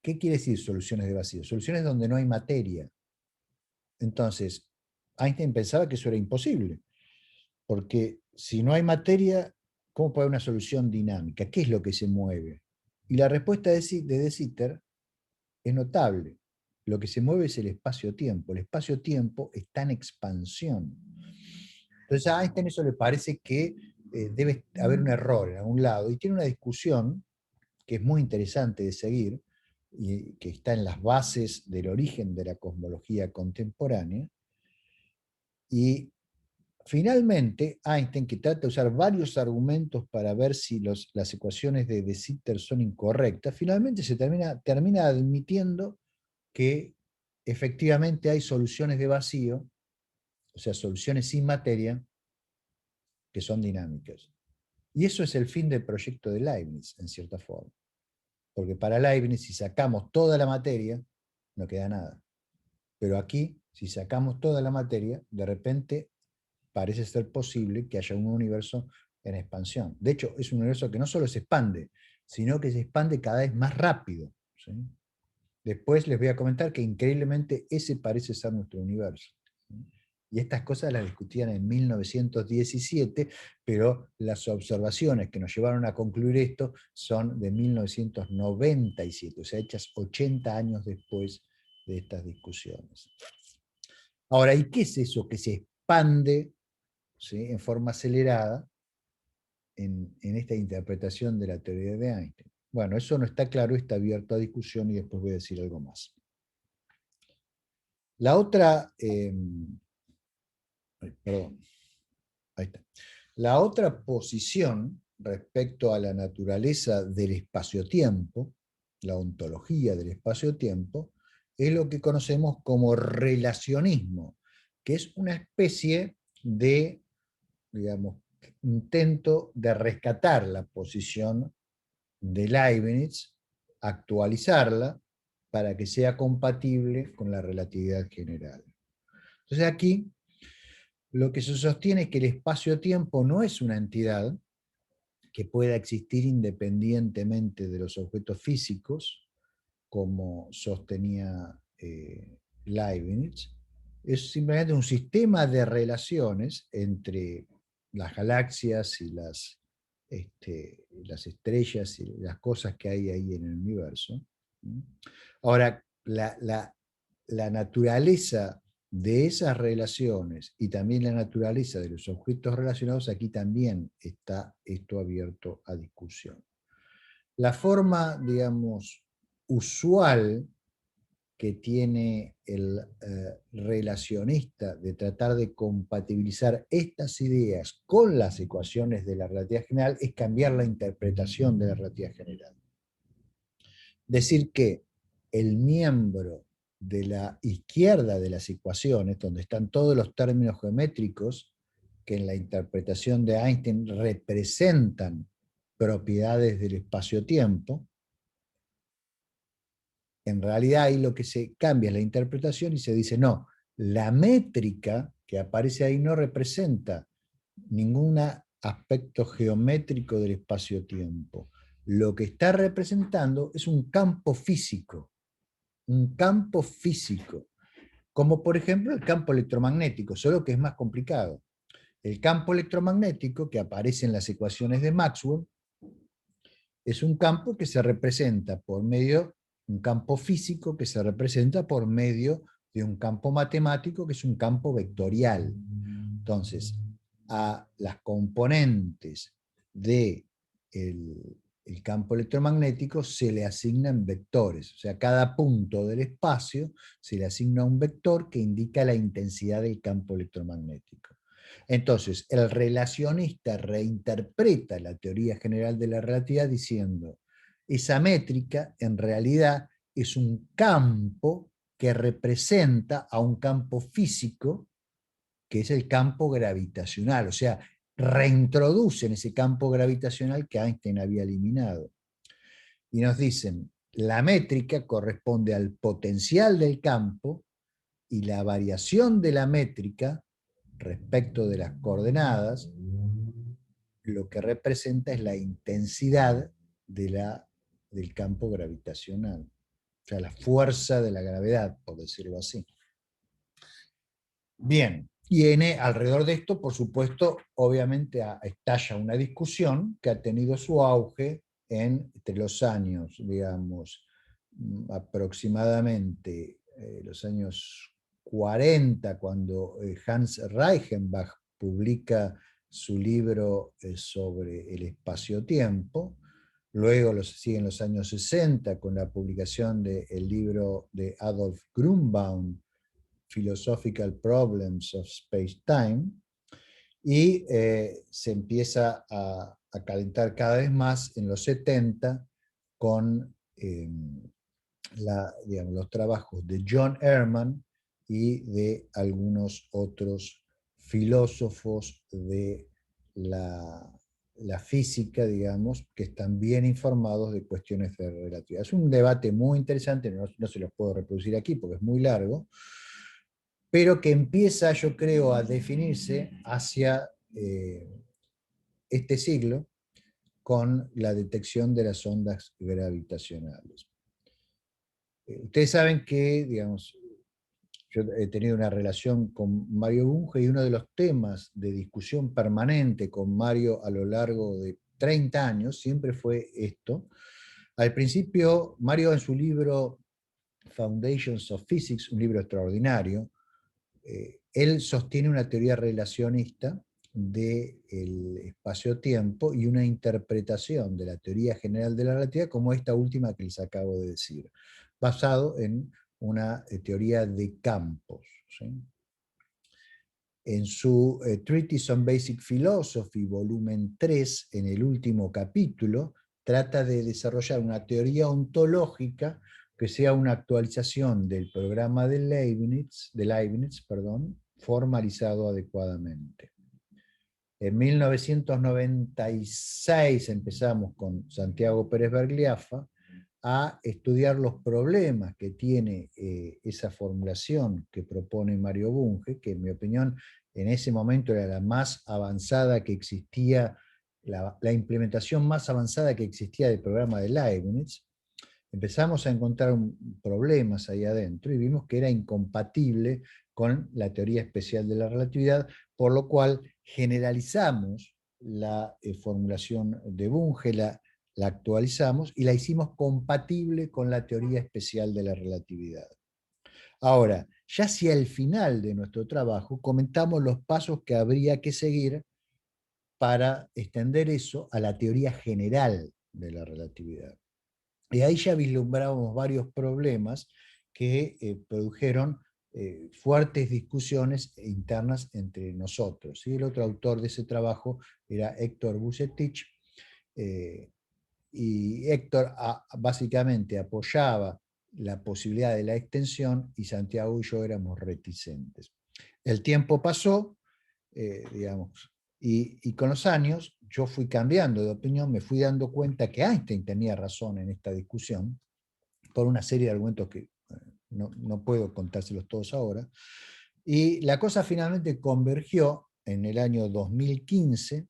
¿Qué quiere decir soluciones de vacío? Soluciones donde no hay materia. Entonces, Einstein pensaba que eso era imposible, porque si no hay materia, ¿cómo puede haber una solución dinámica? ¿Qué es lo que se mueve? Y la respuesta de De Sitter es notable. Lo que se mueve es el espacio-tiempo. El espacio-tiempo está en expansión. Entonces a Einstein eso le parece que debe haber un error en algún lado, y tiene una discusión que es muy interesante de seguir, y que está en las bases del origen de la cosmología contemporánea, y finalmente Einstein, que trata de usar varios argumentos para ver si las ecuaciones de Sitter son incorrectas, finalmente se termina admitiendo que efectivamente hay soluciones de vacío, o sea, soluciones sin materia, que son dinámicas. Y eso es el fin del proyecto de Leibniz, en cierta forma. Porque para Leibniz, si sacamos toda la materia, no queda nada. Pero aquí, si sacamos toda la materia, de repente parece ser posible que haya un universo en expansión. De hecho, es un universo que no solo se expande, sino que se expande cada vez más rápido. ¿Sí? Después les voy a comentar que increíblemente ese parece ser nuestro universo. Y estas cosas las discutían en 1917, pero las observaciones que nos llevaron a concluir esto son de 1997, o sea, hechas 80 años después de estas discusiones. Ahora, ¿y qué es eso que se expande, ¿sí?, en forma acelerada en esta interpretación de la teoría de Einstein? Bueno, eso no está claro, está abierto a discusión y después voy a decir algo más. La otra, perdón, ahí está. La otra posición respecto a la naturaleza del espacio-tiempo, la ontología del espacio-tiempo, es lo que conocemos como relacionismo, que es una especie de, digamos, intento de rescatar la posición de Leibniz, actualizarla para que sea compatible con la relatividad general. Entonces aquí lo que se sostiene es que el espacio-tiempo no es una entidad que pueda existir independientemente de los objetos físicos, como sostenía Leibniz. Es simplemente un sistema de relaciones entre las galaxias y las estrellas y las cosas que hay ahí en el universo. Ahora, la naturaleza de esas relaciones y también la naturaleza de los objetos relacionados, aquí también está esto abierto a discusión. La forma, digamos, usual que tiene el relacionista de tratar de compatibilizar estas ideas con las ecuaciones de la relatividad general es cambiar la interpretación de la relatividad general. Decir que el miembro de la izquierda de las ecuaciones, donde están todos los términos geométricos que en la interpretación de Einstein representan propiedades del espacio-tiempo, en realidad ahí lo que se cambia es la interpretación y se dice, no, la métrica que aparece ahí no representa ningún aspecto geométrico del espacio-tiempo. Lo que está representando es un campo físico, como por ejemplo el campo electromagnético, solo que es más complicado. El campo electromagnético que aparece en las ecuaciones de Maxwell es un campo que se representa por medio, un campo físico que se representa por medio de un campo matemático que es un campo vectorial. Entonces, a las componentes del el campo electromagnético se le asignan vectores, o sea, cada punto del espacio se le asigna un vector que indica la intensidad del campo electromagnético. Entonces, el relacionista reinterpreta la teoría general de la relatividad diciendo, esa métrica en realidad es un campo que representa a un campo físico, que es el campo gravitacional, o sea, reintroducen ese campo gravitacional que Einstein había eliminado. Y nos dicen, la métrica corresponde al potencial del campo y la variación de la métrica respecto de las coordenadas, lo que representa es la intensidad del campo gravitacional, o sea, la fuerza de la gravedad, por decirlo así. Bien, y alrededor de esto, por supuesto, obviamente estalla una discusión que ha tenido su auge entre los años, digamos, aproximadamente los años 40, cuando Hans Reichenbach publica su libro sobre el espacio-tiempo. Luego siguen los años 60 con la publicación del libro de Adolf Grünbaum, Philosophical Problems of Space-Time, y se empieza a calentar cada vez más en los 70 con digamos, los trabajos de John Ehrman y de algunos otros filósofos de la física, digamos, que están bien informados de cuestiones de relatividad. Es un debate muy interesante, no se los puedo reproducir aquí porque es muy largo, pero que empieza, yo creo, a definirse hacia este siglo con la detección de las ondas gravitacionales. Ustedes saben que, digamos, yo he tenido una relación con Mario Bunge y uno de los temas de discusión permanente con Mario a lo largo de 30 años siempre fue esto. Al principio, Mario en su libro Foundations of Physics, un libro extraordinario, él sostiene una teoría relacionista del espacio-tiempo y una interpretación de la teoría general de la relatividad como esta última que les acabo de decir, basado en una teoría de campos. ¿Sí? En su Treatise on Basic Philosophy, volumen 3, en el último capítulo, trata de desarrollar una teoría ontológica que sea una actualización del programa de Leibniz, formalizado adecuadamente. En 1996 empezamos con Santiago Pérez Bergliafa a estudiar los problemas que tiene esa formulación que propone Mario Bunge, que en mi opinión en ese momento era la más avanzada que existía, la implementación más avanzada que existía del programa de Leibniz. Empezamos a encontrar problemas ahí adentro y vimos que era incompatible con la teoría especial de la relatividad, por lo cual generalizamos la formulación de Bunge, la actualizamos y la hicimos compatible con la teoría especial de la relatividad. Ahora, ya hacia el final de nuestro trabajo, comentamos los pasos que habría que seguir para extender eso a la teoría general de la relatividad. Y ahí ya vislumbrábamos varios problemas que produjeron fuertes discusiones internas entre nosotros. ¿Sí? El otro autor de ese trabajo era Héctor Bucetich, y Héctor básicamente apoyaba la posibilidad de la extensión y Santiago y yo éramos reticentes. El tiempo pasó, digamos, y con los años yo fui cambiando de opinión, me fui dando cuenta que Einstein tenía razón en esta discusión, por una serie de argumentos que no puedo contárselos todos ahora, y la cosa finalmente convergió en el año 2015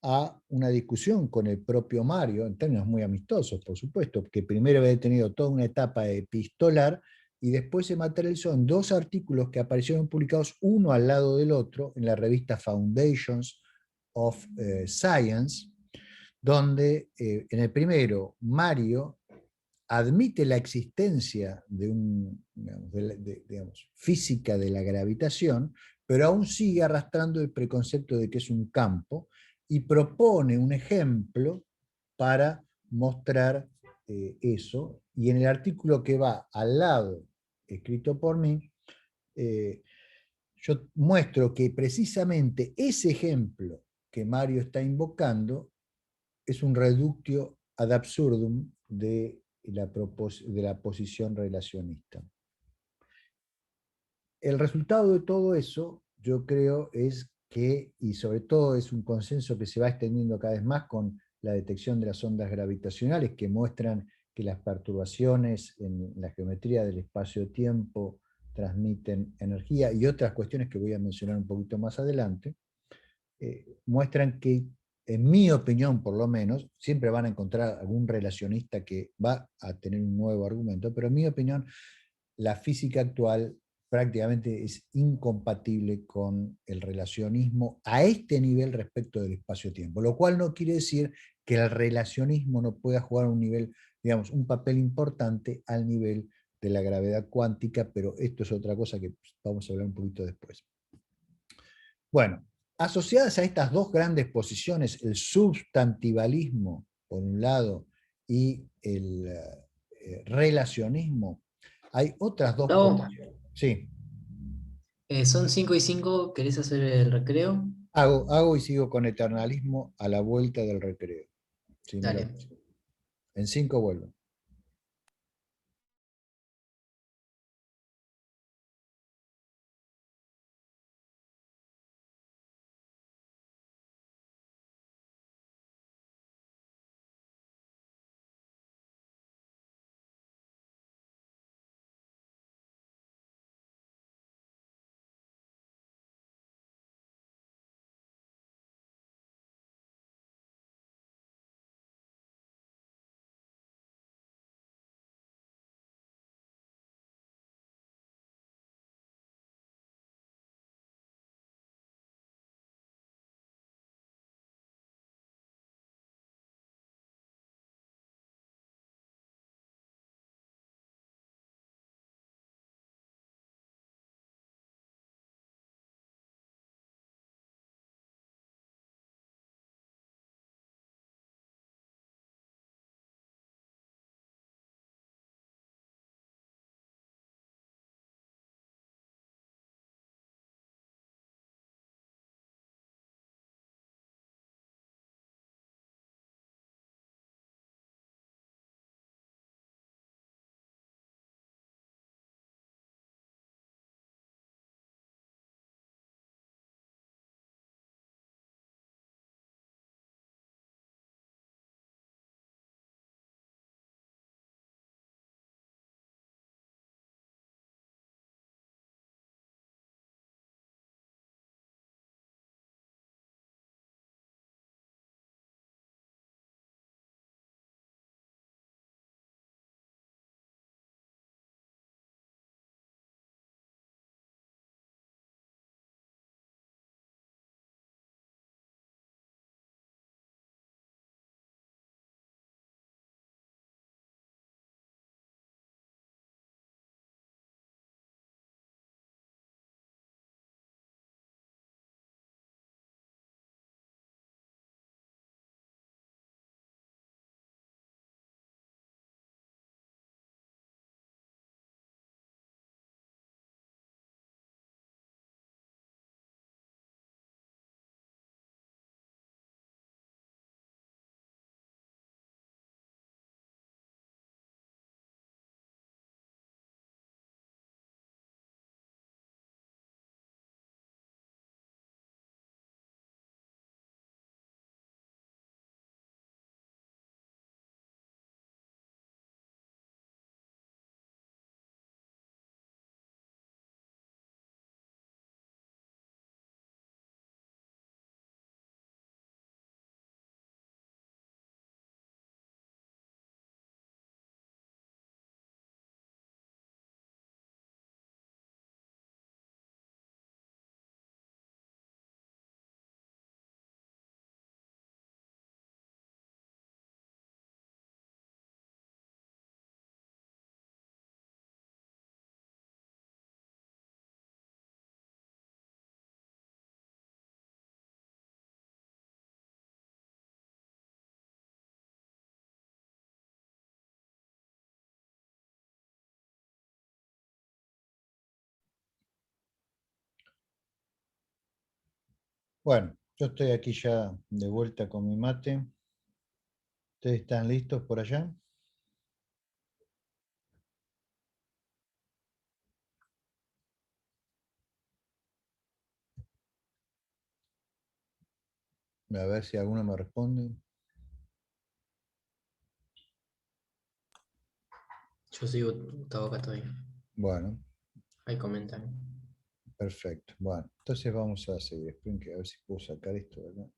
a una discusión con el propio Mario, en términos muy amistosos, por supuesto, que primero había tenido toda una etapa epistolar y después se materializó en dos artículos que aparecieron publicados uno al lado del otro en la revista Foundations of Science, donde en el primero Mario admite la existencia de digamos, física de la gravitación, pero aún sigue arrastrando el preconcepto de que es un campo y propone un ejemplo para mostrar eso. Y en el artículo que va al lado, escrito por mí, yo muestro que precisamente ese ejemplo que Mario está invocando es un reductio ad absurdum de la posición relacionista. El resultado de todo eso, yo creo, es que, y sobre todo es un consenso que se va extendiendo cada vez más con la detección de las ondas gravitacionales que muestran que las perturbaciones en la geometría del espacio-tiempo transmiten energía y otras cuestiones que voy a mencionar un poquito más adelante, muestran que, en mi opinión por lo menos, siempre van a encontrar algún relacionista que va a tener un nuevo argumento, pero en mi opinión, la física actual prácticamente es incompatible con el relacionismo a este nivel respecto del espacio-tiempo, lo cual no quiere decir que el relacionismo no pueda jugar un nivel, digamos, un papel importante al nivel de la gravedad cuántica, pero esto es otra cosa que vamos a hablar un poquito después. Bueno, asociadas a estas dos grandes posiciones, el substantivalismo, por un lado, y el relacionismo, hay otras dos Gustavo, posiciones. Sí, son 5 y 5. ¿Querés hacer el recreo? hago y sigo con eternalismo a la vuelta del recreo. Sí, Dale. en 5 vuelvo. Bueno, yo estoy aquí ya de vuelta con mi mate. ¿Ustedes están listos por allá? A ver si alguno me responde. Yo sigo, Gustavo, acá todavía. Bueno. Ahí comentan. Perfecto. Bueno, entonces vamos a seguir. Esperen que a ver si puedo sacar esto de acá.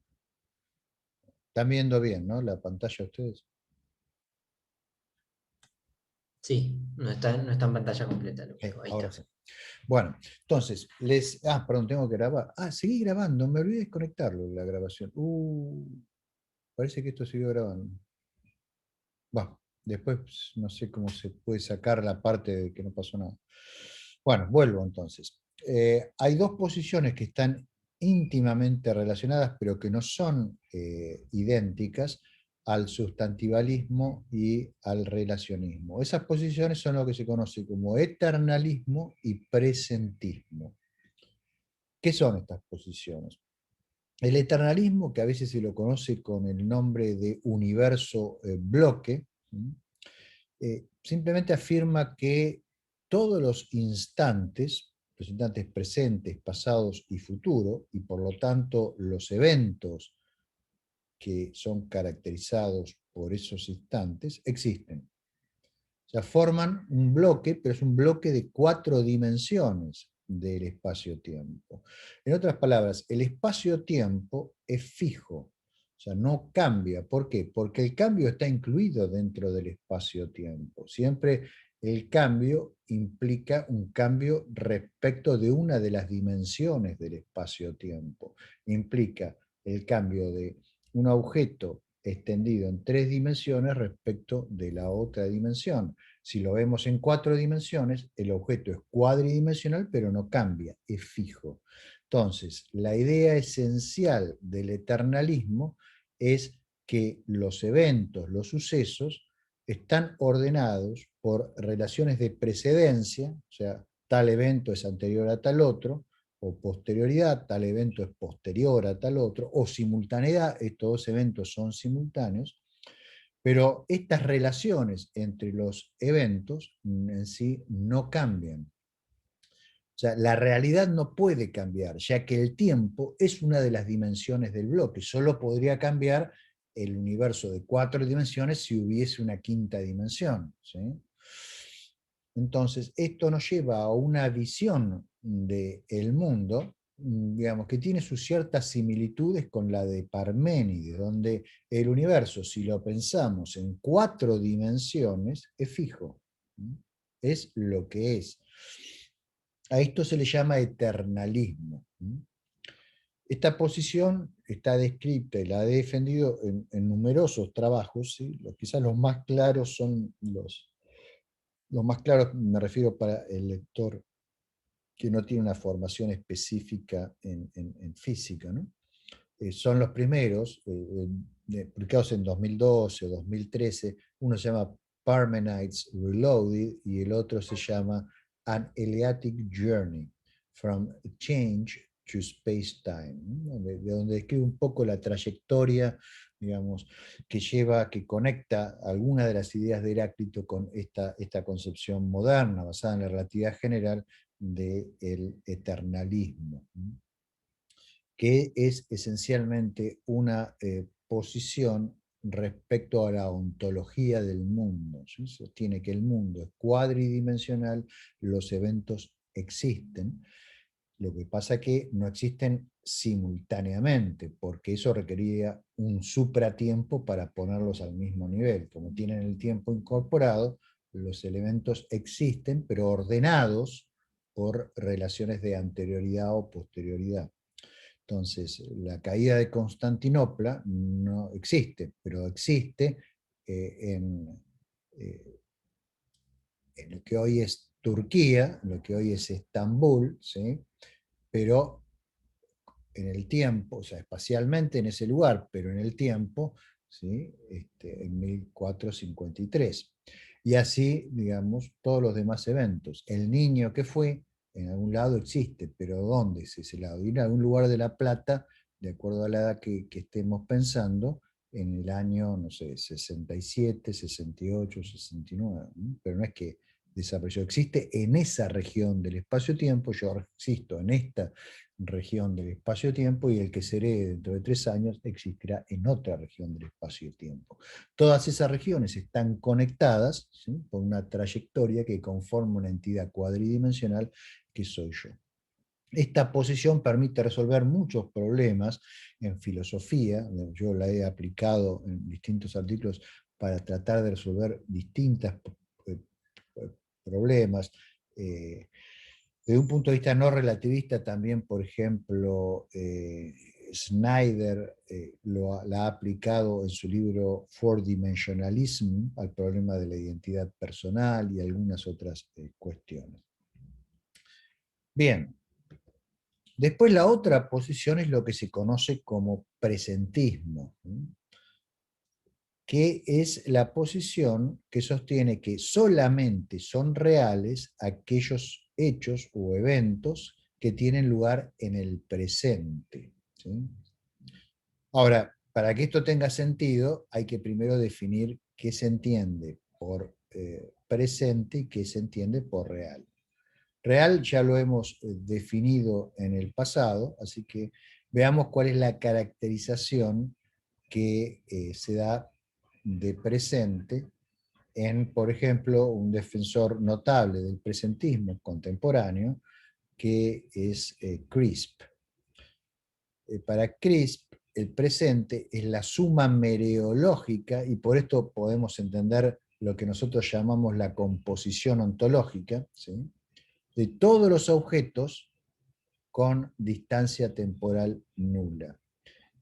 Están viendo bien, ¿no? La pantalla ustedes. Sí, no está en pantalla completa lo único. Ahí Ahora está. sí. Bueno, entonces, perdón, tengo que grabar. Seguí grabando, me olvidé de desconectarlo, la grabación. Parece que esto siguió grabando. Bueno, después no sé cómo se puede sacar la parte de que no pasó nada. Bueno, vuelvo entonces. Hay dos posiciones que están íntimamente relacionadas, pero que no son idénticas al sustantivalismo y al relacionismo. Esas posiciones son lo que se conoce como eternalismo y presentismo. ¿Qué son estas posiciones? El eternalismo, que a veces se lo conoce con el nombre de universo bloque, simplemente afirma que todos los instantes presentes, pasados y futuros, y por lo tanto los eventos que son caracterizados por esos instantes, existen. O sea, forman un bloque, pero es un bloque de 4 dimensiones del espacio-tiempo. En otras palabras, el espacio-tiempo es fijo, o sea, no cambia. ¿Por qué? Porque el cambio está incluido dentro del espacio-tiempo. Siempre el cambio implica un cambio respecto de una de las dimensiones del espacio-tiempo. Implica el cambio de un objeto extendido en 3 dimensiones respecto de la otra dimensión. Si lo vemos en 4 dimensiones, el objeto es cuadridimensional, pero no cambia, es fijo. Entonces, la idea esencial del eternalismo es que los eventos, los sucesos, están ordenados por relaciones de precedencia, o sea, tal evento es anterior a tal otro, o posterioridad, tal evento es posterior a tal otro, o simultaneidad, estos dos eventos son simultáneos, pero estas relaciones entre los eventos en sí no cambian. O sea, la realidad no puede cambiar, ya que el tiempo es una de las dimensiones del bloque. Solo podría cambiar el universo de 4 dimensiones si hubiese una quinta dimensión, ¿sí? Entonces, esto nos lleva a una visión del mundo, digamos, que tiene sus ciertas similitudes con la de Parménides, donde el universo, si lo pensamos en 4 dimensiones, es fijo, es lo que es. A esto se le llama eternalismo. Esta posición está descrita y la he defendido en numerosos trabajos, ¿sí? Quizás los más claros son los más claros, me refiero para el lector que no tiene una formación específica en física, ¿no? Son los primeros, publicados en 2012 o 2013. Uno se llama Parmenides Reloaded y el otro se llama An Eleatic Journey from Change to Space-Time, ¿no? de donde describe un poco la trayectoria, digamos, que lleva, que conecta algunas de las ideas de Heráclito con esta concepción moderna, basada en la relatividad general del eternalismo, que es esencialmente una posición respecto a la ontología del mundo, ¿sí? Sostiene que el mundo es cuadridimensional, los eventos existen, lo que pasa es que no existen simultáneamente, porque eso requería un supratiempo para ponerlos al mismo nivel. Como tienen el tiempo incorporado, los elementos existen, pero ordenados por relaciones de anterioridad o posterioridad. Entonces, la caída de Constantinopla no existe, pero existe eh, en lo que hoy es Turquía, en lo que hoy es Estambul, ¿sí? Pero en el tiempo, o sea, espacialmente en ese lugar, pero en el tiempo, ¿sí? En 1453. Y así, digamos, todos los demás eventos. El niño que fue, en algún lado existe, pero ¿dónde es ese lado? Y en algún lugar de La Plata, de acuerdo a la edad que estemos pensando, en el año, no sé, 67, 68, 69. ¿No? Pero no es que desapareció, existe en esa región del espacio-tiempo, yo existo en esta región del espacio-tiempo, y el que se herede dentro de 3 años existirá en otra región del espacio-tiempo. Todas esas regiones están conectadas, ¿sí?, por una trayectoria que conforma una entidad cuadridimensional que soy yo. Esta posición permite resolver muchos problemas en filosofía. Yo la he aplicado en distintos artículos para tratar de resolver distintos problemas. Desde un punto de vista no relativista también, por ejemplo, Snyder la ha aplicado en su libro Four Dimensionalism al problema de la identidad personal y algunas otras cuestiones. Bien. Después la otra posición es lo que se conoce como presentismo, que es la posición que sostiene que solamente son reales aquellos hechos o eventos que tienen lugar en el presente, ¿sí? Ahora, para que esto tenga sentido, hay que primero definir qué se entiende por presente y qué se entiende por real. Real ya lo hemos definido en el pasado, así que veamos cuál es la caracterización que se da de presente en, por ejemplo, un defensor notable del presentismo contemporáneo, que es Crisp. Para Crisp, el presente es la suma mereológica, y por esto podemos entender lo que nosotros llamamos la composición ontológica, ¿sí?, de todos los objetos con distancia temporal nula.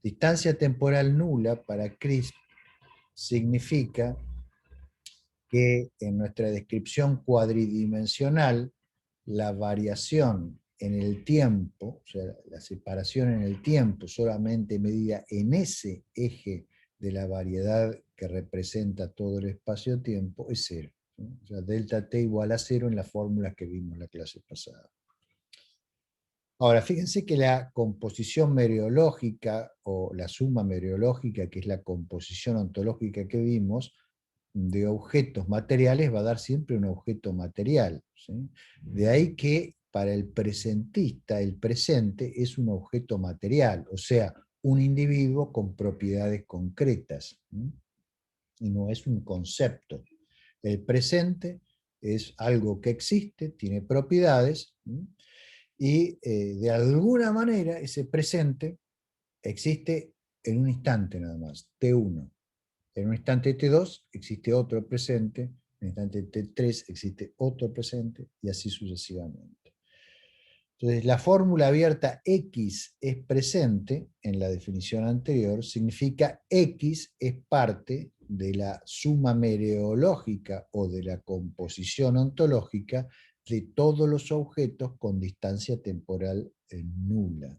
Distancia temporal nula para Crisp significa que en nuestra descripción cuadridimensional, la variación en el tiempo, o sea, la separación en el tiempo solamente medida en ese eje de la variedad que representa todo el espacio-tiempo, es cero. O sea, delta t igual a cero en las fórmulas que vimos en la clase pasada. Ahora, fíjense que la composición mereológica o la suma mereológica, que es la composición ontológica que vimos, de objetos materiales va a dar siempre un objeto material, ¿sí? De ahí que para el presentista el presente es un objeto material, o sea, un individuo con propiedades concretas, ¿sí?, y no es un concepto. El presente es algo que existe, tiene propiedades, ¿sí?, y de alguna manera ese presente existe en un instante nada más, T1. En un instante T2 existe otro presente, en un instante T3 existe otro presente, y así sucesivamente. Entonces, la fórmula abierta X es presente, en la definición anterior, significa X es parte de la suma mereológica o de la composición ontológica de todos los objetos con distancia temporal nula.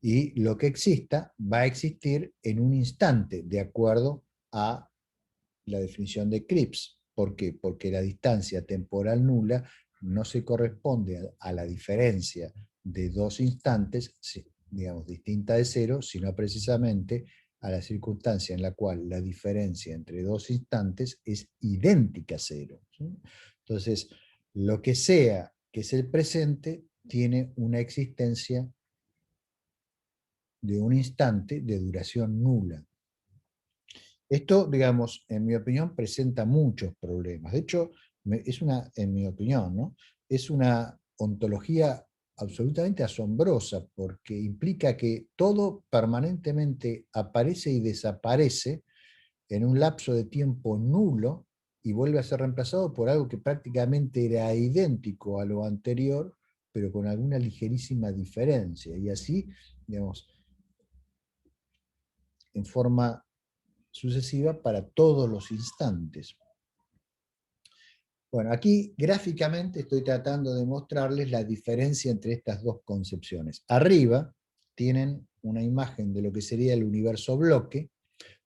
Y lo que exista va a existir en un instante, de acuerdo a la definición de Crisp. ¿Por qué? Porque la distancia temporal nula no se corresponde a la diferencia de dos instantes, digamos, distinta de cero, sino precisamente a la circunstancia en la cual la diferencia entre dos instantes es idéntica a cero, ¿sí? Entonces, lo que sea que es el presente tiene una existencia de un instante de duración nula. Esto, digamos, en mi opinión, presenta muchos problemas. De hecho, en mi opinión, ¿no?, es una ontología absolutamente asombrosa, porque implica que todo permanentemente aparece y desaparece en un lapso de tiempo nulo y vuelve a ser reemplazado por algo que prácticamente era idéntico a lo anterior, pero con alguna ligerísima diferencia. Y así, digamos, en forma sucesiva para todos los instantes. Bueno, aquí gráficamente estoy tratando de mostrarles la diferencia entre estas dos concepciones. Arriba tienen una imagen de lo que sería el universo bloque,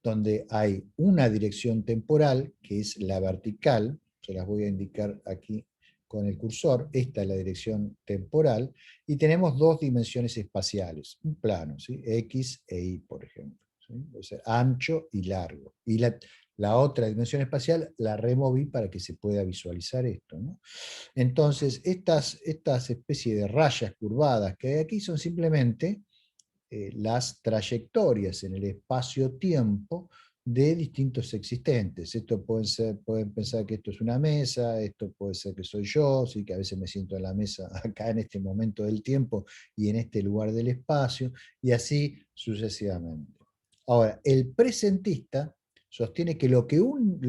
donde hay una dirección temporal, que es la vertical, se las voy a indicar aquí con el cursor. Esta es la dirección temporal, y tenemos dos dimensiones espaciales, un plano, ¿sí?, X e Y, por ejemplo, ¿sí?, o sea, ancho y largo. Y la otra dimensión espacial la removí para que se pueda visualizar esto, ¿no? Entonces, estas especies de rayas curvadas que hay aquí son simplemente las trayectorias en el espacio-tiempo de distintos existentes. Esto pueden pensar que esto es una mesa, esto puede ser que soy yo, sí, que a veces me siento en la mesa acá en este momento del tiempo y en este lugar del espacio, y así sucesivamente. Ahora, el presentista sostiene que lo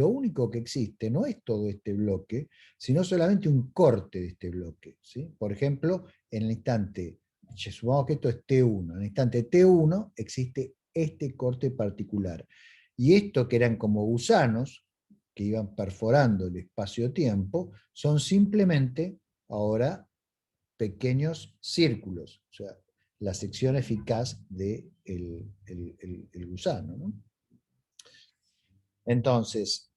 único que existe no es todo este bloque, sino solamente un corte de este bloque, ¿sí? Por ejemplo, en el instante, supongamos que esto es T1, en el instante T1 existe este corte particular. Y esto que eran como gusanos, que iban perforando el espacio-tiempo, son simplemente ahora pequeños círculos, o sea, la sección eficaz del el gusano, ¿no? Entonces,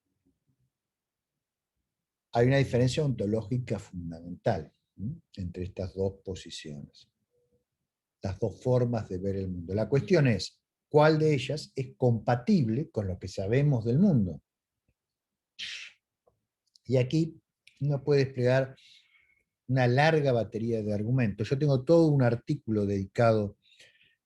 hay una diferencia ontológica fundamental, ¿sí?, entre estas dos posiciones, las dos formas de ver el mundo. La cuestión es, ¿cuál de ellas es compatible con lo que sabemos del mundo? Y aquí uno puede desplegar una larga batería de argumentos. Yo tengo todo un artículo dedicado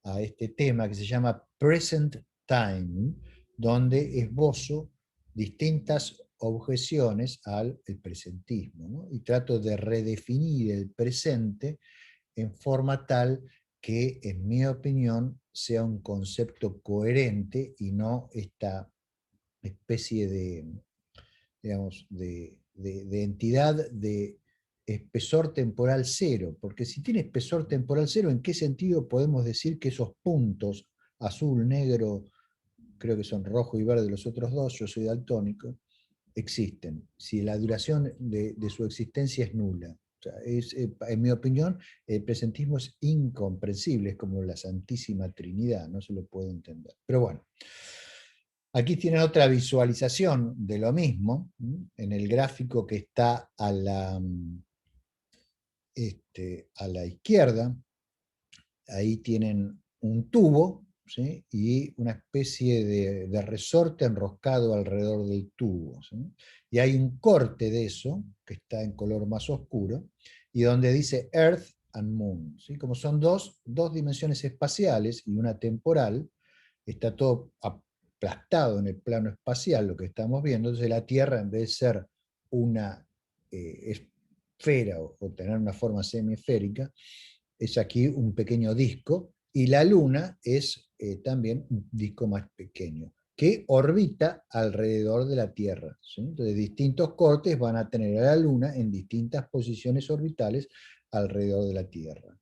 a este tema que se llama Present Time, donde esbozo distintas objeciones al presentismo, ¿no? Y trato de redefinir el presente en forma tal que, en mi opinión, sea un concepto coherente y no esta especie de, digamos, de entidad de espesor temporal cero, porque si tiene espesor temporal cero, ¿en qué sentido podemos decir que esos puntos, azul, negro, creo que son rojo y verde los otros dos, yo soy daltónico, existen, si la duración de su existencia es nula? O sea, en mi opinión, el presentismo es incomprensible, es como la Santísima Trinidad, no se lo puede entender. Pero bueno, aquí tienen otra visualización de lo mismo, en el gráfico que está a la izquierda. Ahí tienen un tubo, ¿sí?, y una especie de resorte enroscado alrededor del tubo, ¿sí? Y hay un corte de eso, que está en color más oscuro, y donde dice Earth and Moon, ¿sí? Como son dos dimensiones espaciales y una temporal, está todo aplastado en el plano espacial, lo que estamos viendo. Entonces la Tierra, en vez de ser una esfera o tener una forma semiesférica, es aquí un pequeño disco, y la Luna es también un disco más pequeño, que orbita alrededor de la Tierra, ¿sí? Entonces distintos cortes van a tener a la Luna en distintas posiciones orbitales alrededor de la Tierra.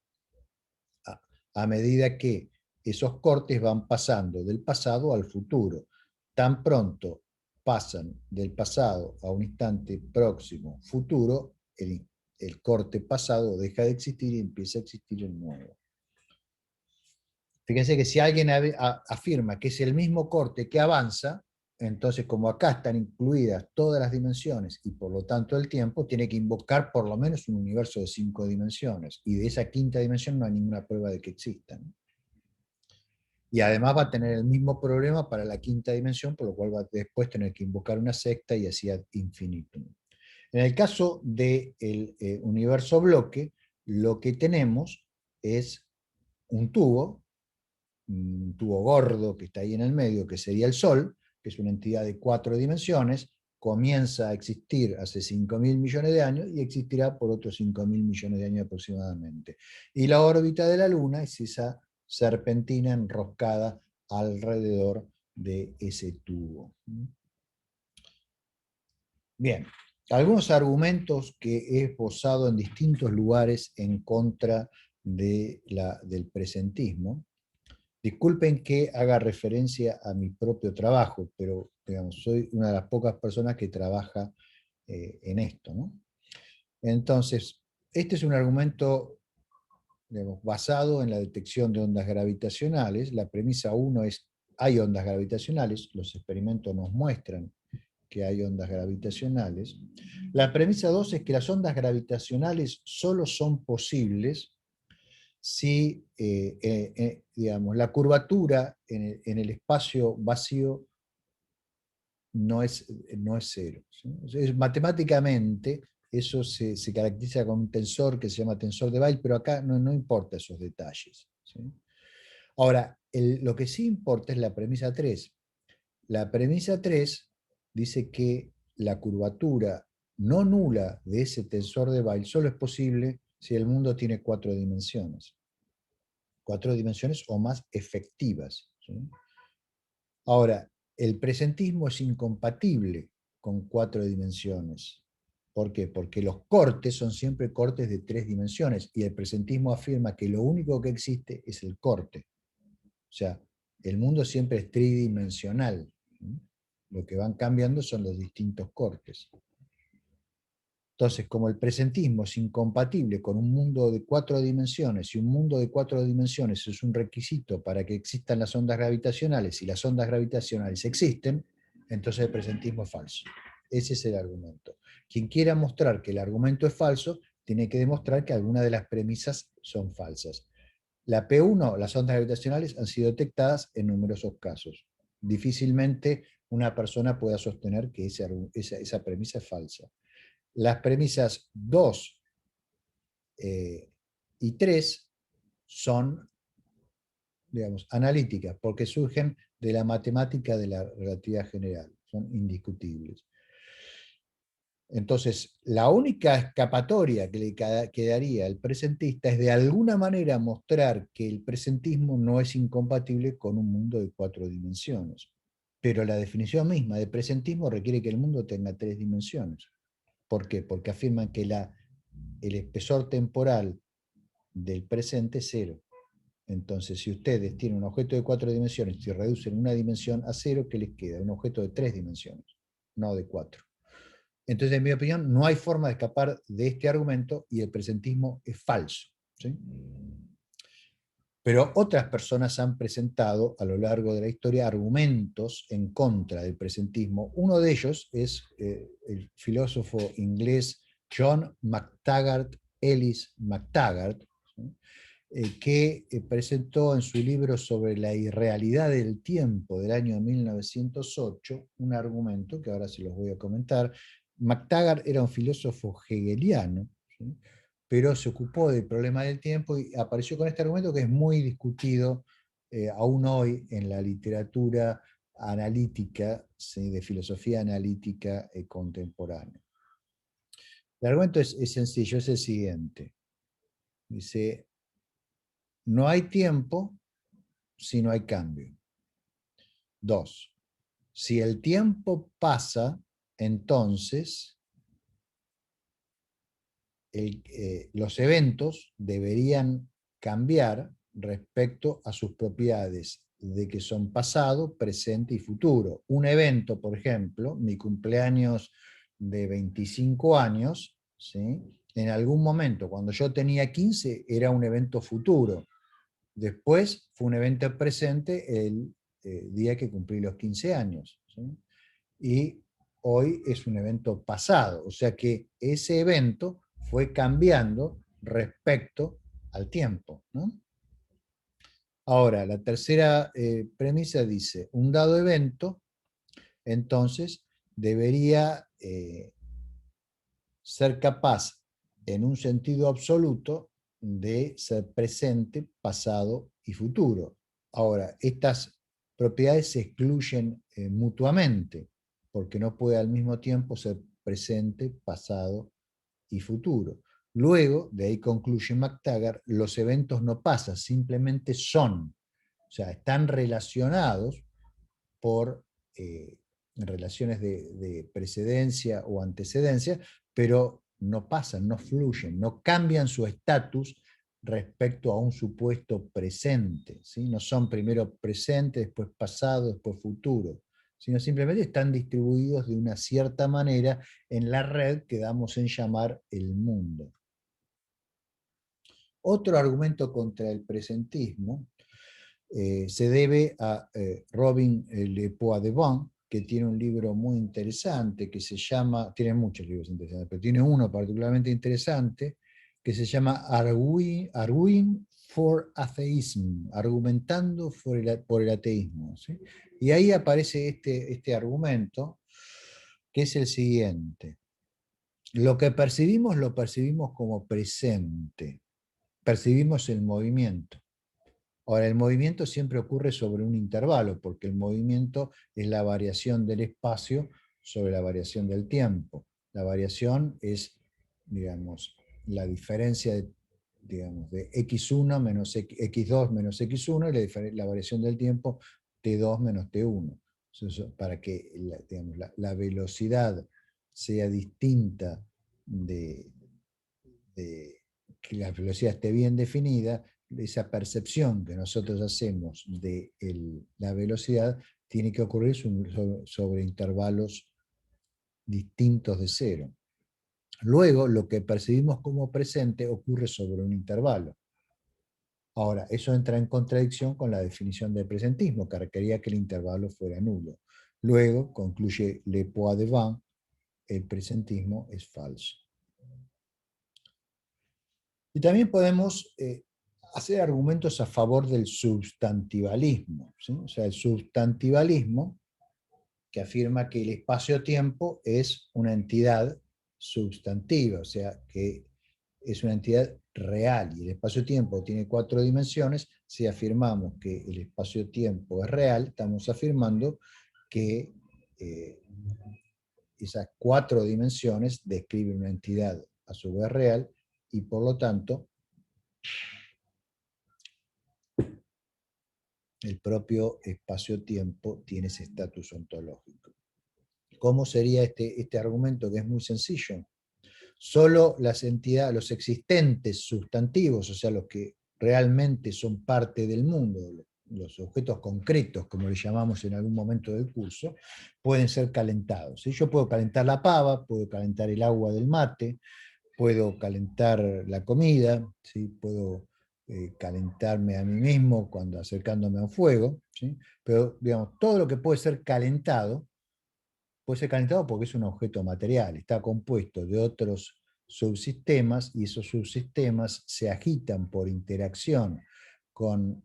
A medida que esos cortes van pasando del pasado al futuro, tan pronto pasan del pasado a un instante próximo futuro, el corte pasado deja de existir y empieza a existir el nuevo. Fíjense que si alguien afirma que es el mismo corte que avanza, entonces como acá están incluidas todas las dimensiones y por lo tanto el tiempo, tiene que invocar por lo menos un universo de 5 dimensiones, y de esa quinta dimensión no hay ninguna prueba de que existan. Y además va a tener el mismo problema para la quinta dimensión, por lo cual va a después tener que invocar una sexta y así ad infinitum. En el caso del universo bloque, lo que tenemos es un tubo gordo que está ahí en el medio, que sería el Sol, que es una entidad de 4 dimensiones, comienza a existir hace 5.000 millones de años y existirá por otros 5.000 millones de años aproximadamente. Y la órbita de la Luna es esa serpentina enroscada alrededor de ese tubo. Bien, algunos argumentos que he esbozado en distintos lugares en contra del presentismo. Disculpen que haga referencia a mi propio trabajo, pero digamos, soy una de las pocas personas que trabaja en esto, ¿no? Entonces, este es un argumento, digamos, basado en la detección de ondas gravitacionales. La premisa 1 es: hay ondas gravitacionales, los experimentos nos muestran que hay ondas gravitacionales. La premisa 2 es que las ondas gravitacionales solo son posibles si digamos, la curvatura en el espacio vacío no es cero, ¿sí? Matemáticamente, eso se caracteriza con un tensor que se llama tensor de Weil, pero acá no importa esos detalles, ¿sí? Ahora, lo que sí importa es la premisa 3. La premisa 3 dice que la curvatura no nula de ese tensor de Weil solo es posible si el mundo tiene 4 dimensiones. 4 dimensiones o más efectivas, ¿sí? Ahora, el presentismo es incompatible con 4 dimensiones. ¿Por qué? Porque los cortes son siempre cortes de 3 dimensiones y el presentismo afirma que lo único que existe es el corte. O sea, el mundo siempre es tridimensional. Lo que van cambiando son los distintos cortes. Entonces, como el presentismo es incompatible con un mundo de 4 dimensiones, y un mundo de 4 dimensiones es un requisito para que existan las ondas gravitacionales, y las ondas gravitacionales existen, entonces el presentismo es falso. Ese es el argumento. Quien quiera mostrar que el argumento es falso, tiene que demostrar que algunas de las premisas son falsas. La P1, las ondas gravitacionales, han sido detectadas en numerosos casos. Difícilmente una persona pueda sostener que esa premisa es falsa. Las premisas 2 y 3 son, digamos, analíticas, porque surgen de la matemática de la relatividad general, son indiscutibles. Entonces, la única escapatoria que le quedaría al presentista es de alguna manera mostrar que el presentismo no es incompatible con un mundo de 4 dimensiones. Pero la definición misma de presentismo requiere que el mundo tenga 3 dimensiones. ¿Por qué? Porque afirman que el espesor temporal del presente es cero. Entonces, si ustedes tienen un objeto de 4 dimensiones y reducen una dimensión a cero, ¿qué les queda? Un objeto de 3 dimensiones, no de 4. Entonces, en mi opinión, no hay forma de escapar de este argumento y el presentismo es falso, ¿sí? Pero otras personas han presentado a lo largo de la historia argumentos en contra del presentismo. Uno de ellos es el filósofo inglés John MacTaggart, Ellis MacTaggart, ¿sí? Que presentó en su libro sobre la irrealidad del tiempo del año 1908 un argumento que ahora se los voy a comentar. MacTaggart era un filósofo hegeliano, ¿sí? Pero se ocupó del problema del tiempo y apareció con este argumento que es muy discutido aún hoy en la literatura analítica, ¿sí? De filosofía analítica contemporánea. El argumento es sencillo, es el siguiente. Dice, no hay tiempo si no hay cambio. 2. Si el tiempo pasa, entonces los eventos deberían cambiar respecto a sus propiedades de que son pasado, presente y futuro. Un evento, por ejemplo, mi cumpleaños de 25 años, ¿sí? En algún momento, cuando yo tenía 15, era un evento futuro. Después fue un evento presente el día que cumplí los 15 años, ¿sí? Y hoy es un evento pasado, o sea que ese evento fue cambiando respecto al tiempo, ¿no? Ahora, la tercera premisa dice, un dado evento, entonces, debería ser capaz, en un sentido absoluto, de ser presente, pasado y futuro. Ahora, estas propiedades se excluyen mutuamente, porque no puede al mismo tiempo ser presente, pasado y futuro. Luego, de ahí concluye MacTaggart, los eventos no pasan, simplemente son. O sea, están relacionados por relaciones de precedencia o antecedencia, pero no pasan, no fluyen, no cambian su estatus respecto a un supuesto presente, ¿sí? No son primero presente, después pasado, después futuro, sino simplemente están distribuidos de una cierta manera en la red que damos en llamar el mundo. Otro argumento contra el presentismo se debe a Robin Le Poidevin, que tiene un libro muy interesante que se llama, tiene muchos libros interesantes, pero tiene uno particularmente interesante que se llama Arguing for Atheism, argumentando por el ateísmo, ¿sí? Y ahí aparece este argumento que es el siguiente. Lo que percibimos lo percibimos como presente. Percibimos el movimiento. Ahora, el movimiento siempre ocurre sobre un intervalo, porque el movimiento es la variación del espacio sobre la variación del tiempo. La variación es, digamos, la diferencia de, digamos, de x1 menos x2 menos x1 y la variación del tiempo t2 menos t1. Entonces, para que digamos, la velocidad sea distinta de que la velocidad esté bien definida, esa percepción que nosotros hacemos de la velocidad tiene que ocurrir sobre intervalos distintos de cero. Luego, lo que percibimos como presente ocurre sobre un intervalo. Ahora, eso entra en contradicción con la definición del presentismo, que requería que el intervalo fuera nulo. Luego, concluye Le Poidevin, el presentismo es falso. Y también podemos hacer argumentos a favor del substantivalismo, ¿sí? O sea, el substantivalismo que afirma que el espacio-tiempo es una entidad substantiva, o sea, que es una entidad real, y el espacio-tiempo tiene 4 dimensiones. Si afirmamos que el espacio-tiempo es real, estamos afirmando que esas 4 dimensiones describen una entidad a su vez real, y por lo tanto el propio espacio-tiempo tiene ese estatus ontológico. ¿Cómo sería este argumento, que es muy sencillo? Solo las entidades, los existentes sustantivos, o sea, los que realmente son parte del mundo, los objetos concretos, como le llamamos en algún momento del curso, pueden ser calentados. ¿Sí? Yo puedo calentar la pava, puedo calentar el agua del mate, puedo calentar la comida, ¿sí? Puedo calentarme a mí mismo cuando acercándome a un fuego, ¿sí? Pero digamos, todo lo que puede ser calentado porque es un objeto material, está compuesto de otros subsistemas, y esos subsistemas se agitan por interacción con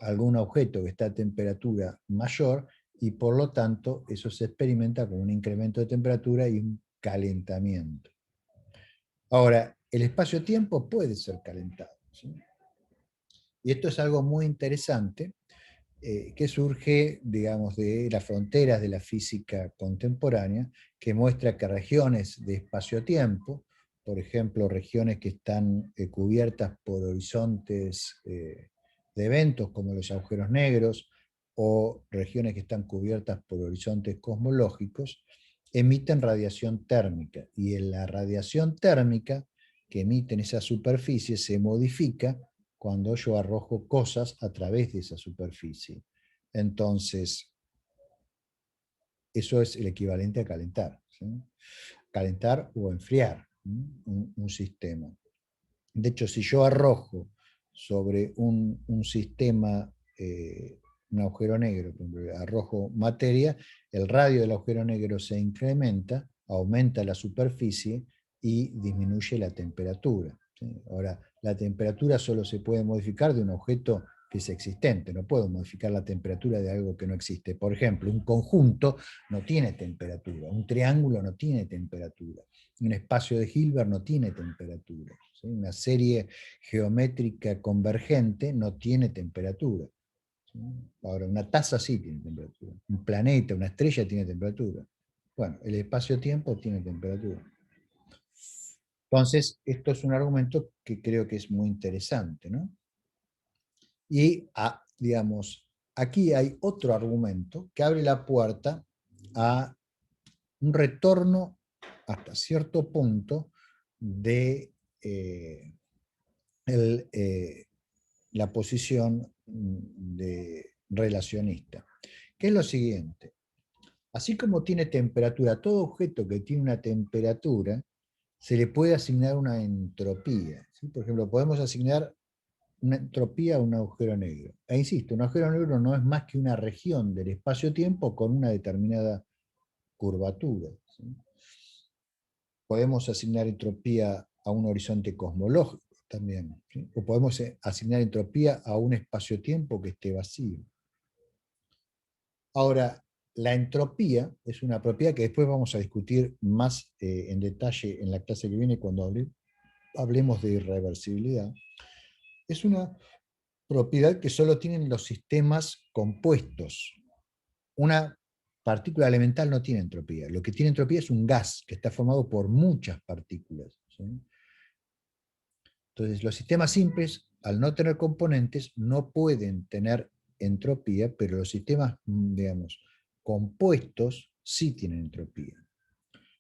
algún objeto que está a temperatura mayor, y por lo tanto eso se experimenta con un incremento de temperatura y un calentamiento. Ahora, el espacio-tiempo puede ser calentado, ¿sí? Y esto es algo muy interesante, que surge, digamos, de las fronteras de la física contemporánea, que muestra que regiones de espacio-tiempo, por ejemplo, regiones que están cubiertas por horizontes de eventos como los agujeros negros, o regiones que están cubiertas por horizontes cosmológicos, emiten radiación térmica, y en la radiación térmica que emiten esas superficies se modifica cuando yo arrojo cosas a través de esa superficie. Entonces, eso es el equivalente a calentar, ¿sí? Calentar o enfriar un sistema. De hecho, si yo arrojo sobre un sistema, un agujero negro, por ejemplo, arrojo materia, el radio del agujero negro se incrementa, aumenta la superficie y disminuye la temperatura, ¿sí? Ahora, la temperatura solo se puede modificar de un objeto que es existente, no puedo modificar la temperatura de algo que no existe. Por ejemplo, un conjunto no tiene temperatura, un triángulo no tiene temperatura, un espacio de Hilbert no tiene temperatura, ¿sí? Una serie geométrica convergente no tiene temperatura, ¿sí? Ahora, una taza sí tiene temperatura, un planeta, una estrella tiene temperatura. Bueno, el espacio-tiempo tiene temperatura. Entonces, esto es un argumento que creo que es muy interesante, ¿no? Y, digamos, aquí hay otro argumento que abre la puerta a un retorno hasta cierto punto de la posición de relacionista, que es lo siguiente. Así como tiene temperatura, todo objeto que tiene una temperatura, se le puede asignar una entropía, ¿sí? Por ejemplo, podemos asignar una entropía a un agujero negro. E insisto, un agujero negro no es más que una región del espacio-tiempo con una determinada curvatura, ¿sí? Podemos asignar entropía a un horizonte cosmológico también, ¿sí? O podemos asignar entropía a un espacio-tiempo que esté vacío. Ahora, la entropía es una propiedad que después vamos a discutir más en detalle en la clase que viene cuando hablemos de irreversibilidad. Es una propiedad que solo tienen los sistemas compuestos. Una partícula elemental no tiene entropía. Lo que tiene entropía es un gas que está formado por muchas partículas, ¿sí? Entonces, los sistemas simples, al no tener componentes, no pueden tener entropía, pero los sistemas, digamos, compuestos sí tienen entropía.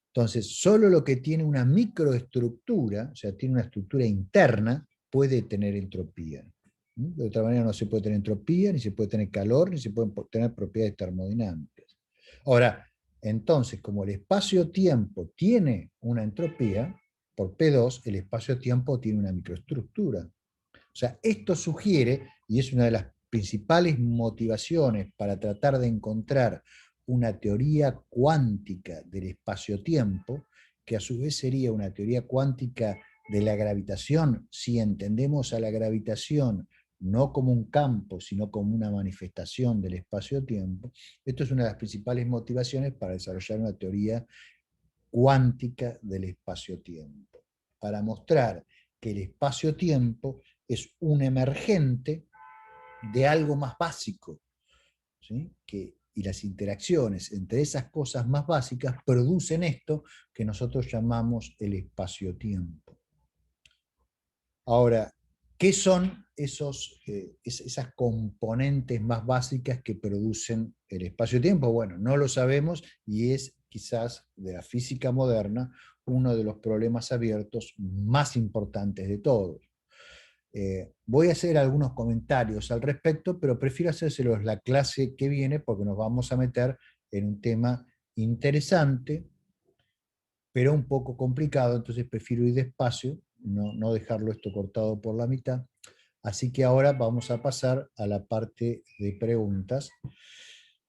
Entonces, solo lo que tiene una microestructura, o sea, tiene una estructura interna, puede tener entropía. De otra manera no se puede tener entropía, ni se puede tener calor, ni se pueden tener propiedades termodinámicas. Ahora, entonces, como el espacio-tiempo tiene una entropía, por P2, el espacio-tiempo tiene una microestructura. O sea, esto sugiere, y es una de las principales motivaciones para tratar de encontrar una teoría cuántica del espacio-tiempo, que a su vez sería una teoría cuántica de la gravitación, si entendemos a la gravitación no como un campo, sino como una manifestación del espacio-tiempo. Esto es una de las principales motivaciones para desarrollar una teoría cuántica del espacio-tiempo, para mostrar que el espacio-tiempo es un emergente de algo más básico, ¿sí? Y las interacciones entre esas cosas más básicas producen esto que nosotros llamamos el espacio-tiempo. Ahora, ¿qué son esas componentes más básicas que producen el espacio-tiempo? Bueno, no lo sabemos y es quizás de la física moderna uno de los problemas abiertos más importantes de todos. Voy a hacer algunos comentarios al respecto, pero prefiero hacérselos la clase que viene porque nos vamos a meter en un tema interesante, pero un poco complicado, entonces prefiero ir despacio, no dejarlo esto cortado por la mitad. Así que ahora vamos a pasar a la parte de preguntas,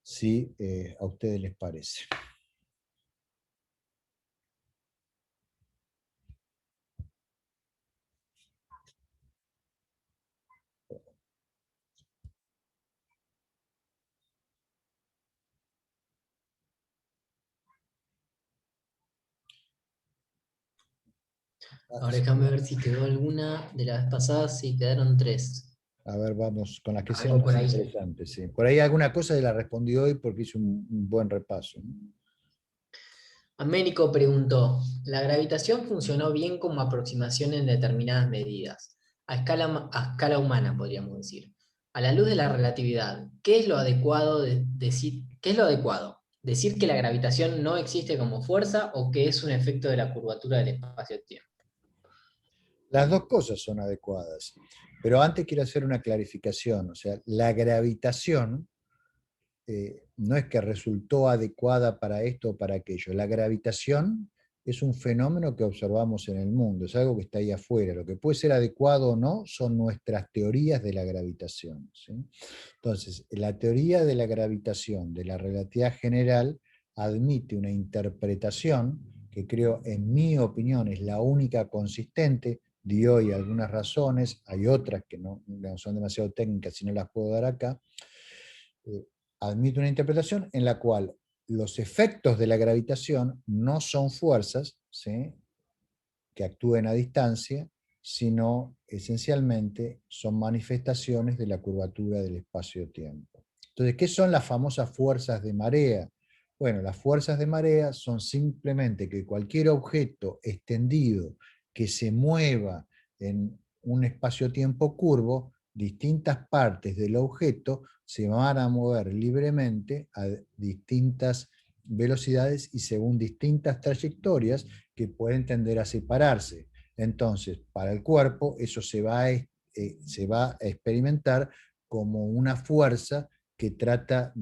si a ustedes les parece. Ahora déjame ver si quedó alguna de las pasadas, sí, quedaron tres. A ver, vamos con las que sean Algo más por ahí. interesantes. Sí. Por ahí alguna cosa la respondí hoy porque hice un buen repaso. Américo preguntó, ¿la gravitación funcionó bien como aproximación en determinadas medidas? A escala humana, podríamos decir. A la luz de la relatividad, ¿qué es lo adecuado decir? ¿Qué es lo adecuado? ¿Decir que la gravitación no existe como fuerza o que es un efecto de la curvatura del espacio-tiempo? Las dos cosas son adecuadas, pero antes quiero hacer una clarificación. O sea, la gravitación no es que resultó adecuada para esto o para aquello. La gravitación es un fenómeno que observamos en el mundo, es algo que está ahí afuera. Lo que puede ser adecuado o no son nuestras teorías de la gravitación, ¿sí? Entonces, la teoría de la gravitación, de la relatividad general, admite una interpretación que creo, en mi opinión, es la única consistente. Dio hoy algunas razones, hay otras que no son demasiado técnicas y no las puedo dar acá. Admite una interpretación en la cual los efectos de la gravitación no son fuerzas, ¿sí?, que actúen a distancia, sino esencialmente son manifestaciones de la curvatura del espacio-tiempo. Entonces, ¿qué son las famosas fuerzas de marea? Bueno, las fuerzas de marea son simplemente que cualquier objeto extendido que se mueva en un espacio-tiempo curvo, distintas partes del objeto se van a mover libremente a distintas velocidades y según distintas trayectorias que pueden tender a separarse. Entonces, para el cuerpo eso se va a experimentar como una fuerza que trata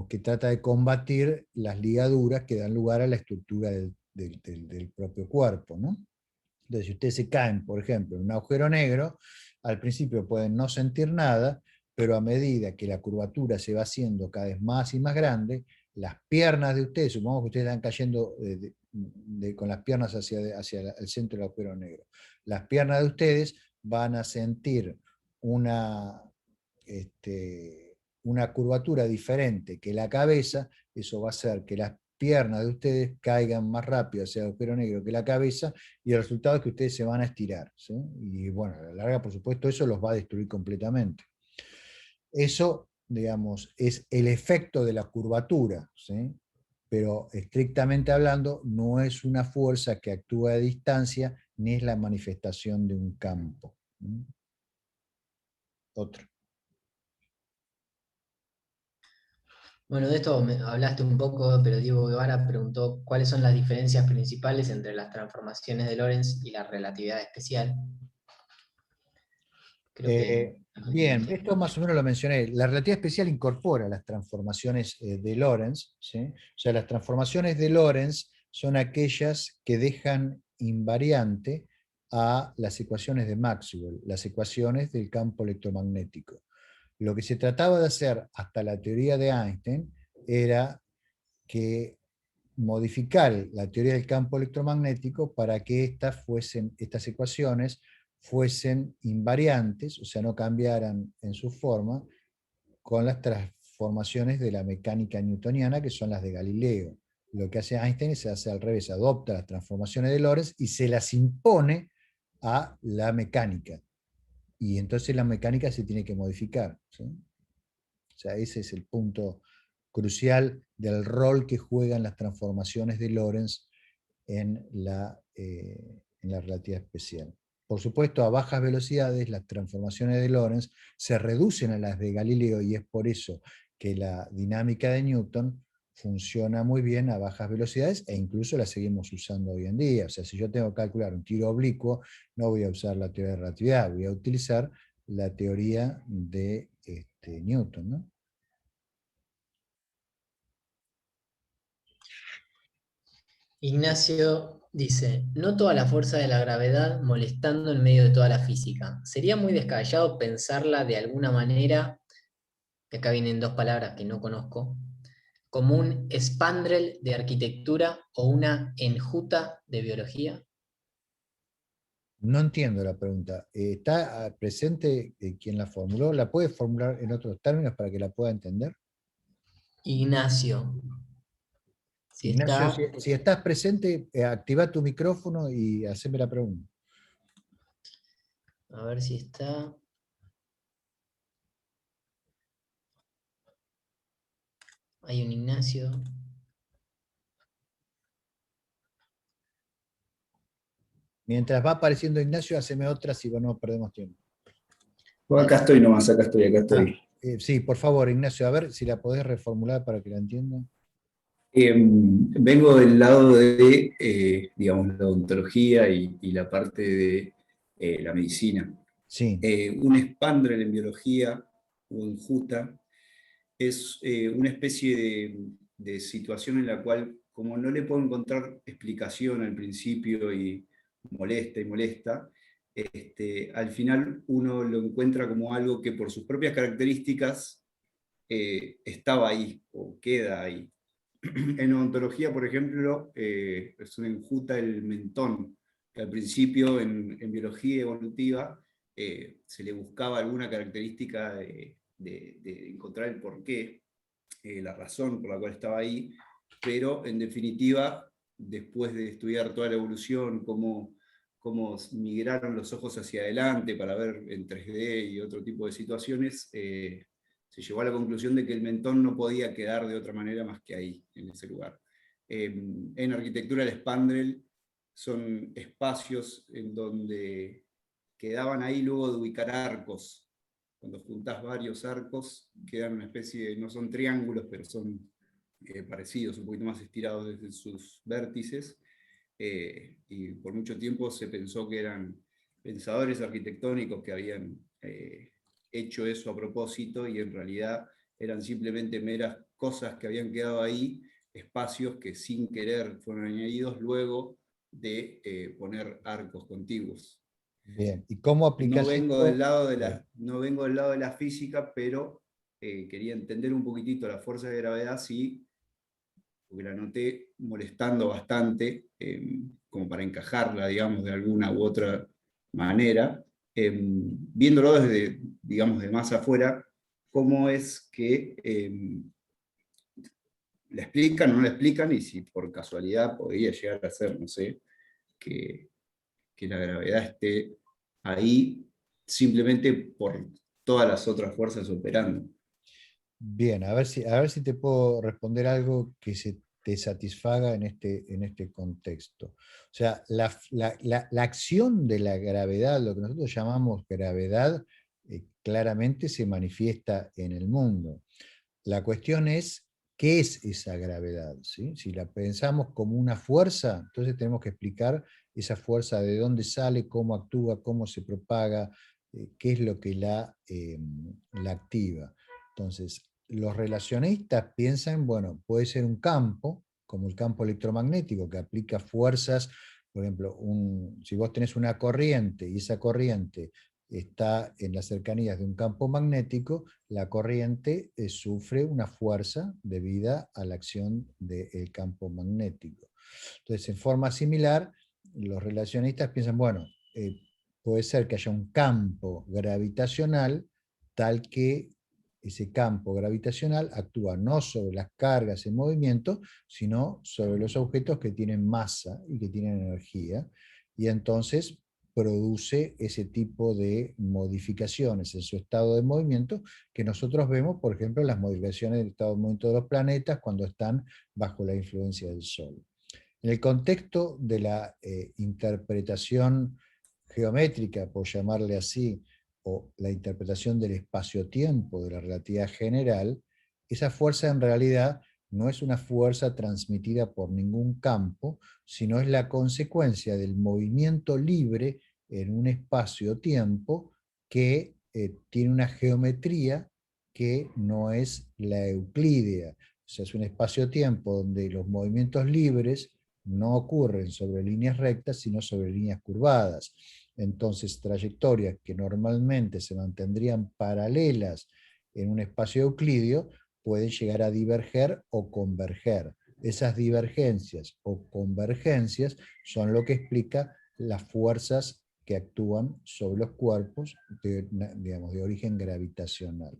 que trata de combatir las ligaduras que dan lugar a la estructura del propio cuerpo, ¿no? Entonces, si ustedes se caen, por ejemplo, en un agujero negro, al principio pueden no sentir nada, pero a medida que la curvatura se va haciendo cada vez más y más grande, las piernas de ustedes, supongamos que ustedes están cayendo con las piernas hacia el centro del agujero negro, las piernas de ustedes van a sentir una, este, una curvatura diferente que la cabeza, eso va a hacer que las piernas de ustedes caigan más rápido hacia el agujero negro que la cabeza, y el resultado es que ustedes se van a estirar, ¿sí? Y bueno, a la larga, por supuesto, eso los va a destruir completamente. Eso, digamos, es el efecto de la curvatura, ¿sí? Pero estrictamente hablando, no es una fuerza que actúa a distancia, ni es la manifestación de un campo. Otro. Bueno, de esto me hablaste un poco, pero Diego Guevara preguntó cuáles son las diferencias principales entre las transformaciones de Lorentz y la relatividad especial. Creo que Bien, esto más o menos lo mencioné. La relatividad especial incorpora las transformaciones de Lorentz, ¿sí? O sea, las transformaciones de Lorentz son aquellas que dejan invariante a las ecuaciones de Maxwell, las ecuaciones del campo electromagnético. Lo que se trataba de hacer hasta la teoría de Einstein era que modificar la teoría del campo electromagnético para que estas ecuaciones fuesen invariantes, o sea, no cambiaran en su forma con las transformaciones de la mecánica newtoniana, que son las de Galileo. Lo que hace Einstein se hace al revés, adopta las transformaciones de Lorentz y se las impone a la mecánica. Y entonces la mecánica se tiene que modificar, ¿sí? O sea, ese es el punto crucial del rol que juegan las transformaciones de Lorentz en la relatividad especial. Por supuesto, a bajas velocidades las transformaciones de Lorentz se reducen a las de Galileo, y es por eso que la dinámica de Newton funciona muy bien a bajas velocidades, e incluso la seguimos usando hoy en día. O sea, si yo tengo que calcular un tiro oblicuo, no voy a usar la teoría de relatividad, voy a utilizar la teoría de Newton, ¿no? Ignacio dice, noto a la fuerza de la gravedad molestando en medio de toda la física. ¿Sería muy descabellado pensarla de alguna manera, que acá vienen dos palabras que no conozco, como un spandrel de arquitectura o una enjuta de biología? No entiendo la pregunta. ¿Está presente quien la formuló? ¿La puede formular en otros términos para que la pueda entender? Ignacio, si Ignacio, está, si estás presente, activa tu micrófono y haceme la pregunta. a ver si está. Hay un Ignacio. Mientras va apareciendo Ignacio, haceme otra si no perdemos tiempo. Bueno, acá estoy nomás, acá estoy. Sí, por favor, Ignacio, a ver si la podés reformular para que la entienda. Vengo del lado de, digamos, la odontología y la parte de la medicina. Sí, Un spandrel en biología, un JUTA, es una especie de situación en la cual, como no le puedo encontrar explicación al principio y molesta, al final uno lo encuentra como algo que por sus propias características estaba ahí o queda ahí. En odontología, por ejemplo, es una enjuta el mentón, que al principio en biología evolutiva se le buscaba alguna característica de encontrar el porqué, la razón por la cual estaba ahí, pero en definitiva, después de estudiar toda la evolución, cómo migraron los ojos hacia adelante para ver en 3D y otro tipo de situaciones, se llegó a la conclusión de que el mentón no podía quedar de otra manera más que ahí, en ese lugar. En arquitectura el spandrel son espacios en donde quedaban ahí luego de ubicar arcos. Cuando juntás varios arcos, quedan una especie de, no son triángulos, pero son parecidos, un poquito más estirados desde sus vértices, y por mucho tiempo se pensó que eran pensadores arquitectónicos que habían hecho eso a propósito, y en realidad eran simplemente meras cosas que habían quedado ahí, espacios que sin querer fueron añadidos luego de poner arcos contiguos. bien. ¿Y cómo No aplicás vengo del esto? lado de no vengo del lado de la física, pero quería entender un poquitito la fuerza de gravedad, sí, porque la noté molestando bastante, como para encajarla, digamos, de alguna u otra manera. Viéndolo desde, digamos, de más afuera, cómo es que la explican o no la explican, y si por casualidad podría llegar a ser, no sé, que la gravedad esté ahí simplemente por todas las otras fuerzas operando. Bien, a ver si te puedo responder algo que se te satisfaga en este contexto. O sea, la acción de la gravedad, lo que nosotros llamamos gravedad, claramente se manifiesta en el mundo. La cuestión es, ¿qué es esa gravedad? ¿Sí? Si la pensamos como una fuerza, entonces tenemos que explicar esa fuerza, de dónde sale, cómo actúa, cómo se propaga, qué es lo que la activa. Entonces, los relacionistas piensan, bueno, puede ser un campo, como el campo electromagnético, que aplica fuerzas, por ejemplo, si vos tenés una corriente y esa corriente está en las cercanías de un campo magnético, la corriente sufre una fuerza debida a la acción del campo magnético. Entonces, en forma similar, los relacionistas piensan, bueno, puede ser que haya un campo gravitacional tal que ese campo gravitacional actúa no sobre las cargas en movimiento, sino sobre los objetos que tienen masa y que tienen energía, y entonces produce ese tipo de modificaciones en su estado de movimiento que nosotros vemos, por ejemplo, en las modificaciones del estado de movimiento de los planetas cuando están bajo la influencia del Sol. En el contexto de la interpretación geométrica, por llamarle así, o la interpretación del espacio-tiempo de la relatividad general, esa fuerza en realidad no es una fuerza transmitida por ningún campo, sino es la consecuencia del movimiento libre en un espacio-tiempo que tiene una geometría que no es la euclídea. O sea, es un espacio-tiempo donde los movimientos libres no ocurren sobre líneas rectas, sino sobre líneas curvadas. Entonces, trayectorias que normalmente se mantendrían paralelas en un espacio euclídeo pueden llegar a diverger o converger. Esas divergencias o convergencias son lo que explica las fuerzas que actúan sobre los cuerpos digamos, de origen gravitacional.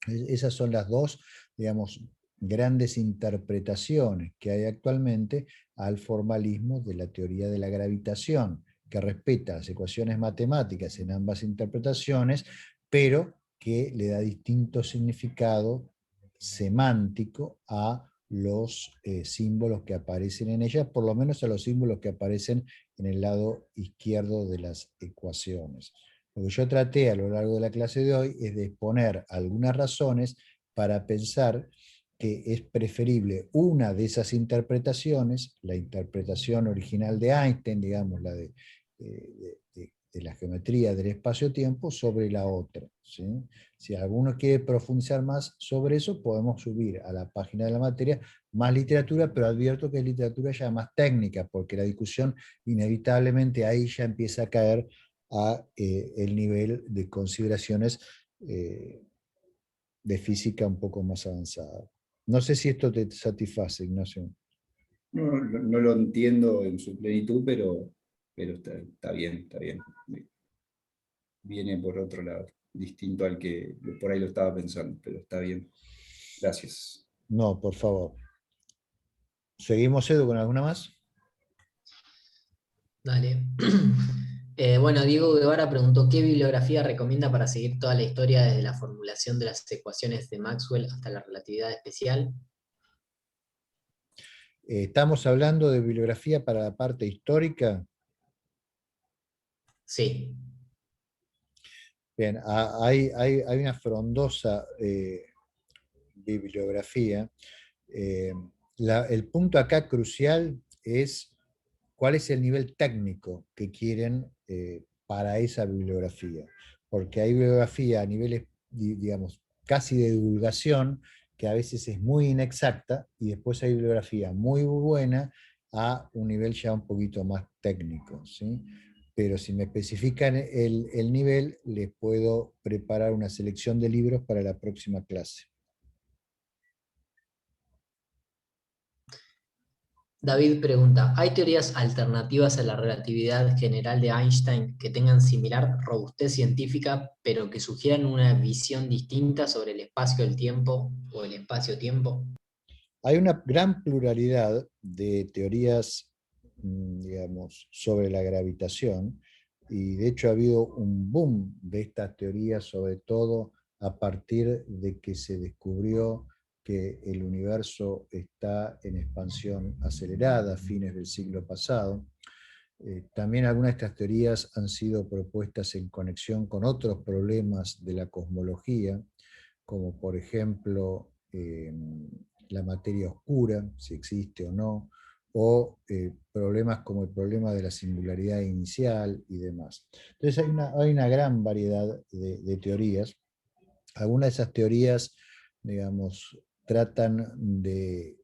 Esas son las dos, digamos, grandes interpretaciones que hay actualmente al formalismo de la teoría de la gravitación, que respeta las ecuaciones matemáticas en ambas interpretaciones, pero que le da distinto significado semántico a los símbolos que aparecen en ellas, por lo menos a los símbolos que aparecen en el lado izquierdo de las ecuaciones. Lo que yo traté a lo largo de la clase de hoy es de exponer algunas razones para pensar que es preferible una de esas interpretaciones, la interpretación original de Einstein, digamos, la de la geometría del espacio-tiempo, sobre la otra, ¿sí? Si alguno quiere profundizar más sobre eso, podemos subir a la página de la materia más literatura, pero advierto que es literatura ya más técnica, porque la discusión inevitablemente ahí ya empieza a caer a el nivel de consideraciones de física un poco más avanzada. No sé si esto te satisface, Ignacio. No lo entiendo en su plenitud, pero está bien, está bien. Viene por otro lado, distinto al que por ahí lo estaba pensando, pero está bien. Gracias. No, por favor. ¿Seguimos, Edu, con alguna más? Dale. Bueno, Diego Guevara preguntó qué bibliografía recomienda para seguir toda la historia desde la formulación de las ecuaciones de Maxwell hasta la relatividad especial. Estamos hablando de bibliografía para la parte histórica. Sí. Bien, hay una frondosa bibliografía. Eh, el punto acá crucial es cuál es el nivel técnico que quieren para esa bibliografía. Porque hay bibliografía a niveles, digamos, casi de divulgación, que a veces es muy inexacta, y después hay bibliografía muy buena a un nivel ya un poquito más técnico, ¿sí? Pero si me especifican el nivel, les puedo preparar una selección de libros para la próxima clase. David pregunta, ¿hay teorías alternativas a la relatividad general de Einstein que tengan similar robustez científica, pero que sugieran una visión distinta sobre el espacio, el tiempo o el espacio-tiempo? Hay una gran pluralidad de teorías, digamos, sobre la gravitación, y de hecho ha habido un boom de estas teorías, sobre todo a partir de que se descubrió que el universo está en expansión acelerada a fines del siglo pasado. También algunas de estas teorías han sido propuestas en conexión con otros problemas de la cosmología, como por ejemplo la materia oscura, si existe o no, o problemas como el problema de la singularidad inicial y demás. Entonces hay una gran variedad de teorías. Algunas de esas teorías, digamos, tratan de,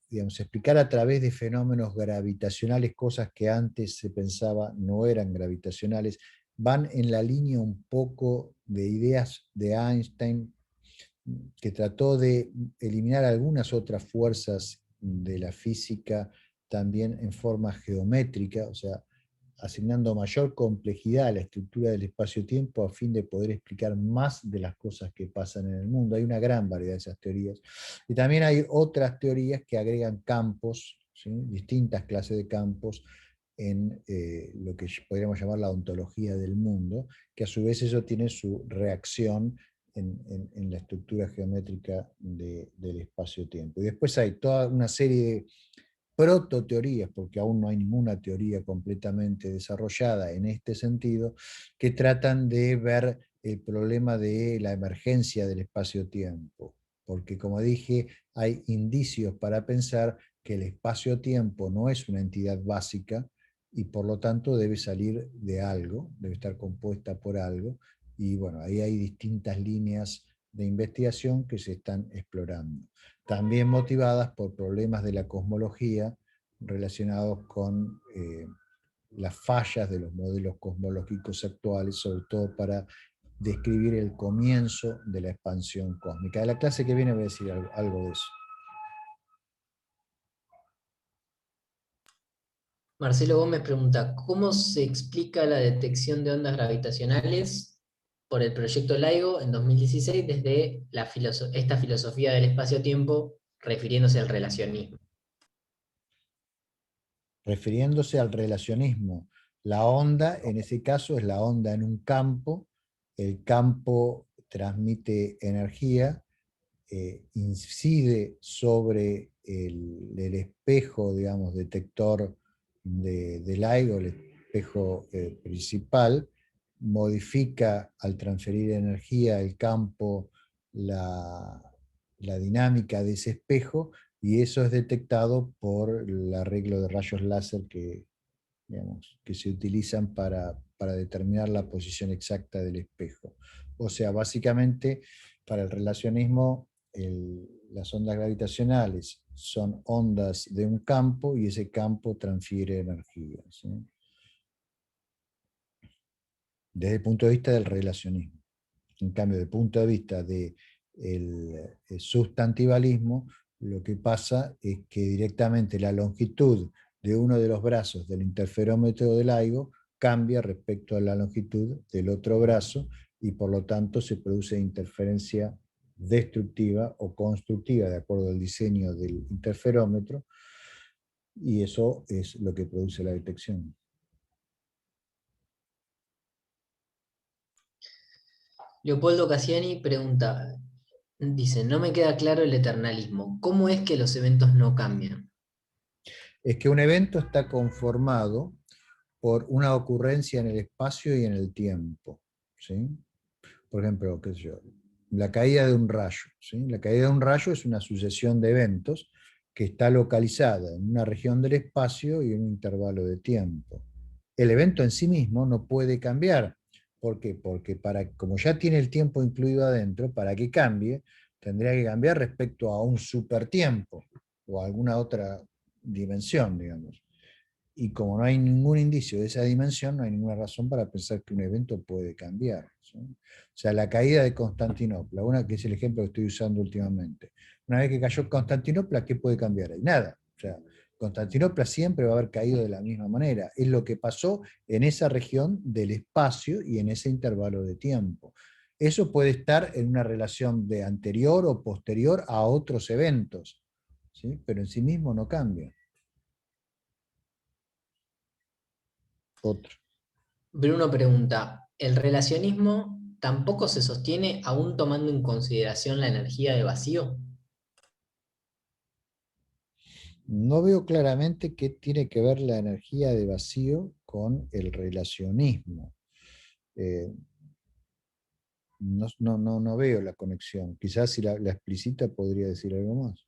digamos, explicar a través de fenómenos gravitacionales cosas que antes se pensaba no eran gravitacionales, van en la línea un poco de ideas de Einstein, que trató de eliminar algunas otras fuerzas de la física también en forma geométrica, o sea, asignando mayor complejidad a la estructura del espacio-tiempo a fin de poder explicar más de las cosas que pasan en el mundo. Hay una gran variedad de esas teorías. Y también hay otras teorías que agregan campos, ¿sí? Distintas clases de campos en lo que podríamos llamar la ontología del mundo, que a su vez eso tiene su reacción en la estructura geométrica del espacio-tiempo. Y después hay toda una serie de prototeorías, porque aún no hay ninguna teoría completamente desarrollada en este sentido, que tratan de ver el problema de la emergencia del espacio-tiempo. Porque, como dije, hay indicios para pensar que el espacio-tiempo no es una entidad básica y por lo tanto debe salir de algo, debe estar compuesta por algo. Y bueno, ahí hay distintas líneas de investigación que se están explorando, también motivadas por problemas de la cosmología relacionados con las fallas de los modelos cosmológicos actuales, sobre todo para describir el comienzo de la expansión cósmica. De la clase que viene voy a decir algo de eso. Marcelo Gómez pregunta, ¿cómo se explica la detección de ondas gravitacionales por el proyecto LIGO en 2016 desde esta filosofía del espacio-tiempo refiriéndose al relacionismo? Refiriéndose al relacionismo, la onda en ese caso es la onda en un campo, el campo transmite energía, incide sobre el espejo, digamos, detector del LIGO, el espejo principal, modifica al transferir energía el campo, la, la dinámica de ese espejo, y eso es detectado por el arreglo de rayos láser digamos, que se utilizan para determinar la posición exacta del espejo. O sea, básicamente, para el relacionismo, las ondas gravitacionales son ondas de un campo y ese campo transfiere energía, ¿sí? Desde el punto de vista del relacionismo. En cambio, desde el punto de vista del sustantivalismo, lo que pasa es que directamente la longitud de uno de los brazos del interferómetro del LIGO cambia respecto a la longitud del otro brazo y por lo tanto se produce interferencia destructiva o constructiva de acuerdo al diseño del interferómetro, y eso es lo que produce la detección. Leopoldo Cassiani pregunta, dice, no me queda claro el eternalismo. ¿Cómo es que los eventos no cambian? Es que un evento está conformado por una ocurrencia en el espacio y en el tiempo, ¿sí? Por ejemplo, qué sé yo, la caída de un rayo, ¿sí? La caída de un rayo es una sucesión de eventos que está localizada en una región del espacio y en un intervalo de tiempo. El evento en sí mismo no puede cambiar. ¿Por qué? Porque como ya tiene el tiempo incluido adentro, para que cambie, tendría que cambiar respecto a un supertiempo o a alguna otra dimensión, digamos. Y como no hay ningún indicio de esa dimensión, no hay ninguna razón para pensar que un evento puede cambiar, ¿sí? O sea, la caída de Constantinopla, que es el ejemplo que estoy usando últimamente. Una vez que cayó Constantinopla, ¿qué puede cambiar ahí? Nada. O sea, Constantinopla siempre va a haber caído de la misma manera. Es lo que pasó en esa región del espacio y en ese intervalo de tiempo. Eso puede estar en una relación de anterior o posterior a otros eventos, ¿sí? Pero en sí mismo no cambia. Otro. Bruno pregunta, ¿el relacionismo tampoco se sostiene aún tomando en consideración la energía de vacío? No veo claramente qué tiene que ver la energía de vacío con el relacionismo. Eh, no veo la conexión. Quizás si la explicita podría decir algo más.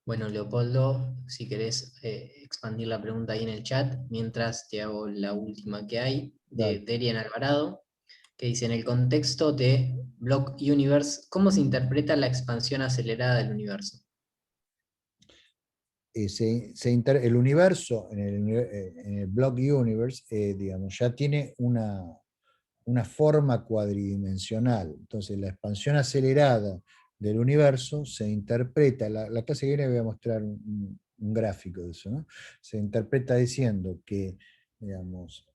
Bueno, Leopoldo, si querés expandir la pregunta ahí en el chat, mientras te hago la última que hay, de Dale. Derian Alvarado, que dice, en el contexto de Block Universe, ¿cómo se interpreta la expansión acelerada del universo? El universo, en el Block Universe, digamos, ya tiene una forma cuadridimensional. Entonces, la expansión acelerada del universo se interpreta, la clase que viene voy a mostrar un gráfico de eso, ¿no? Se interpreta diciendo que, digamos,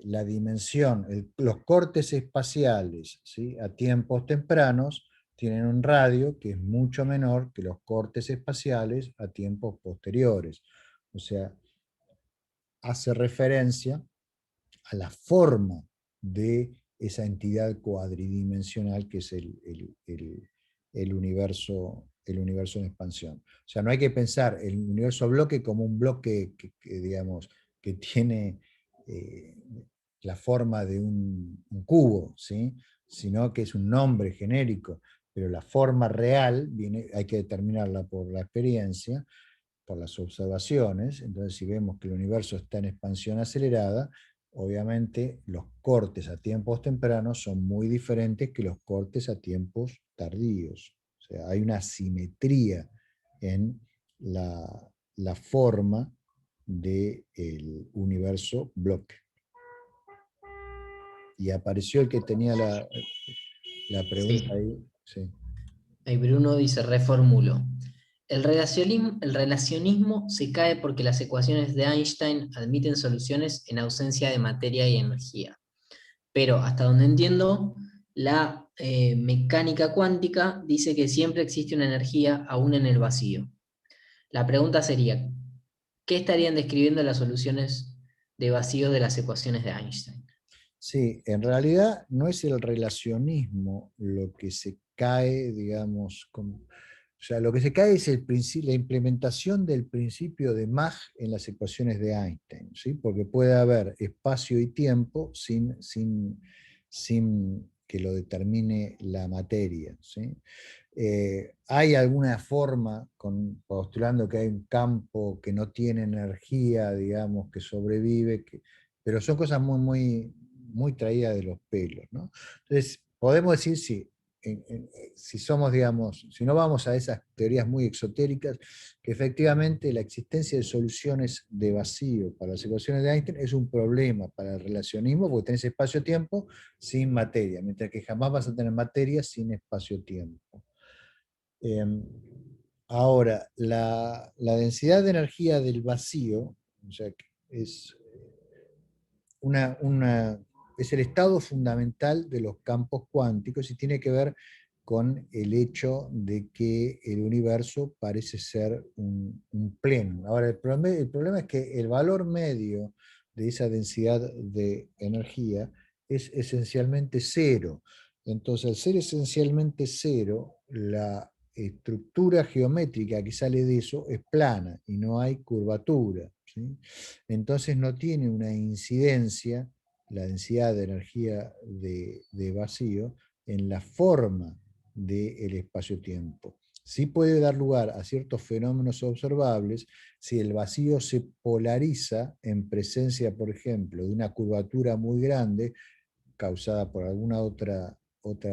la dimensión, los cortes espaciales, ¿sí?, a tiempos tempranos tienen un radio que es mucho menor que los cortes espaciales a tiempos posteriores. O sea, hace referencia a la forma de esa entidad cuadridimensional que es el universo en expansión. O sea, no hay que pensar el universo bloque como un bloque digamos, que tiene eh, la forma de un cubo, ¿sí?, sino que es un nombre genérico, pero la forma real hay que determinarla por la experiencia, por las observaciones. Entonces, si vemos que el universo está en expansión acelerada, obviamente los cortes a tiempos tempranos son muy diferentes que los cortes a tiempos tardíos. O sea, hay una simetría en la forma del universo bloque. Y apareció el que tenía la pregunta Sí, ahí. Sí. ahí Bruno dice, reformulo. El relacionismo se cae porque las ecuaciones de Einstein admiten soluciones en ausencia de materia y energía. Pero hasta donde entiendo, la mecánica cuántica dice que siempre existe una energía aún en el vacío. La pregunta sería, ¿qué estarían describiendo las soluciones de vacío de las ecuaciones de Einstein? Sí, en realidad no es el relacionismo lo que se cae, digamos, o sea, lo que se cae es la implementación del principio de Mach en las ecuaciones de Einstein, ¿sí? Porque puede haber espacio y tiempo sin que lo determine la materia, ¿sí? Hay alguna forma, postulando que hay un campo que no tiene energía, digamos, que sobrevive, pero son cosas muy traídas de los pelos, ¿no? Entonces, podemos decir, si somos, digamos, si no vamos a esas teorías muy exotéricas, que efectivamente la existencia de soluciones de vacío para las ecuaciones de Einstein es un problema para el relacionismo, porque tenés espacio-tiempo sin materia, mientras que jamás vas a tener materia sin espacio-tiempo. Ahora, la densidad de energía del vacío, o sea, es es el estado fundamental de los campos cuánticos y tiene que ver con el hecho de que el universo parece ser un pleno. Ahora, el problema es que el valor medio de esa densidad de energía es esencialmente cero. Entonces, al ser esencialmente cero, la estructura geométrica que sale de eso es plana y no hay curvatura, ¿sí? Entonces no tiene una incidencia la densidad de energía de vacío en la forma del espacio-tiempo. Sí puede dar lugar a ciertos fenómenos observables si el vacío se polariza en presencia, por ejemplo, de una curvatura muy grande causada por alguna otra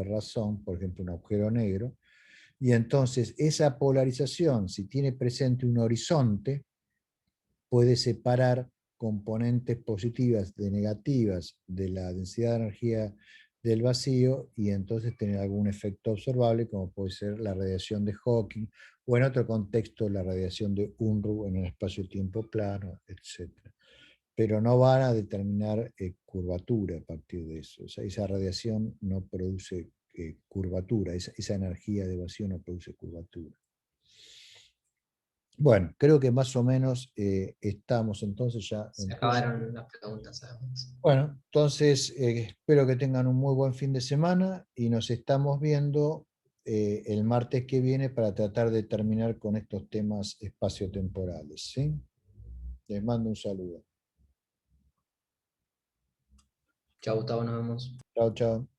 razón, por ejemplo un agujero negro, y entonces esa polarización, si tiene presente un horizonte, puede separar componentes positivas de negativas de la densidad de energía del vacío y entonces tener algún efecto observable, como puede ser la radiación de Hawking, o en otro contexto la radiación de Unruh en un espacio-tiempo plano, etc. Pero no van a determinar curvatura a partir de eso. O sea, esa radiación no produce curvatura, esa energía de vacío no produce curvatura. Bueno, creo que más o menos estamos entonces ya. Se acabaron las preguntas, además. Bueno, entonces espero que tengan un muy buen fin de semana y nos estamos viendo el martes que viene para tratar de terminar con estos temas espaciotemporales, ¿sí? Les mando un saludo. Chao, Gustavo, nos vemos. Chao, chao.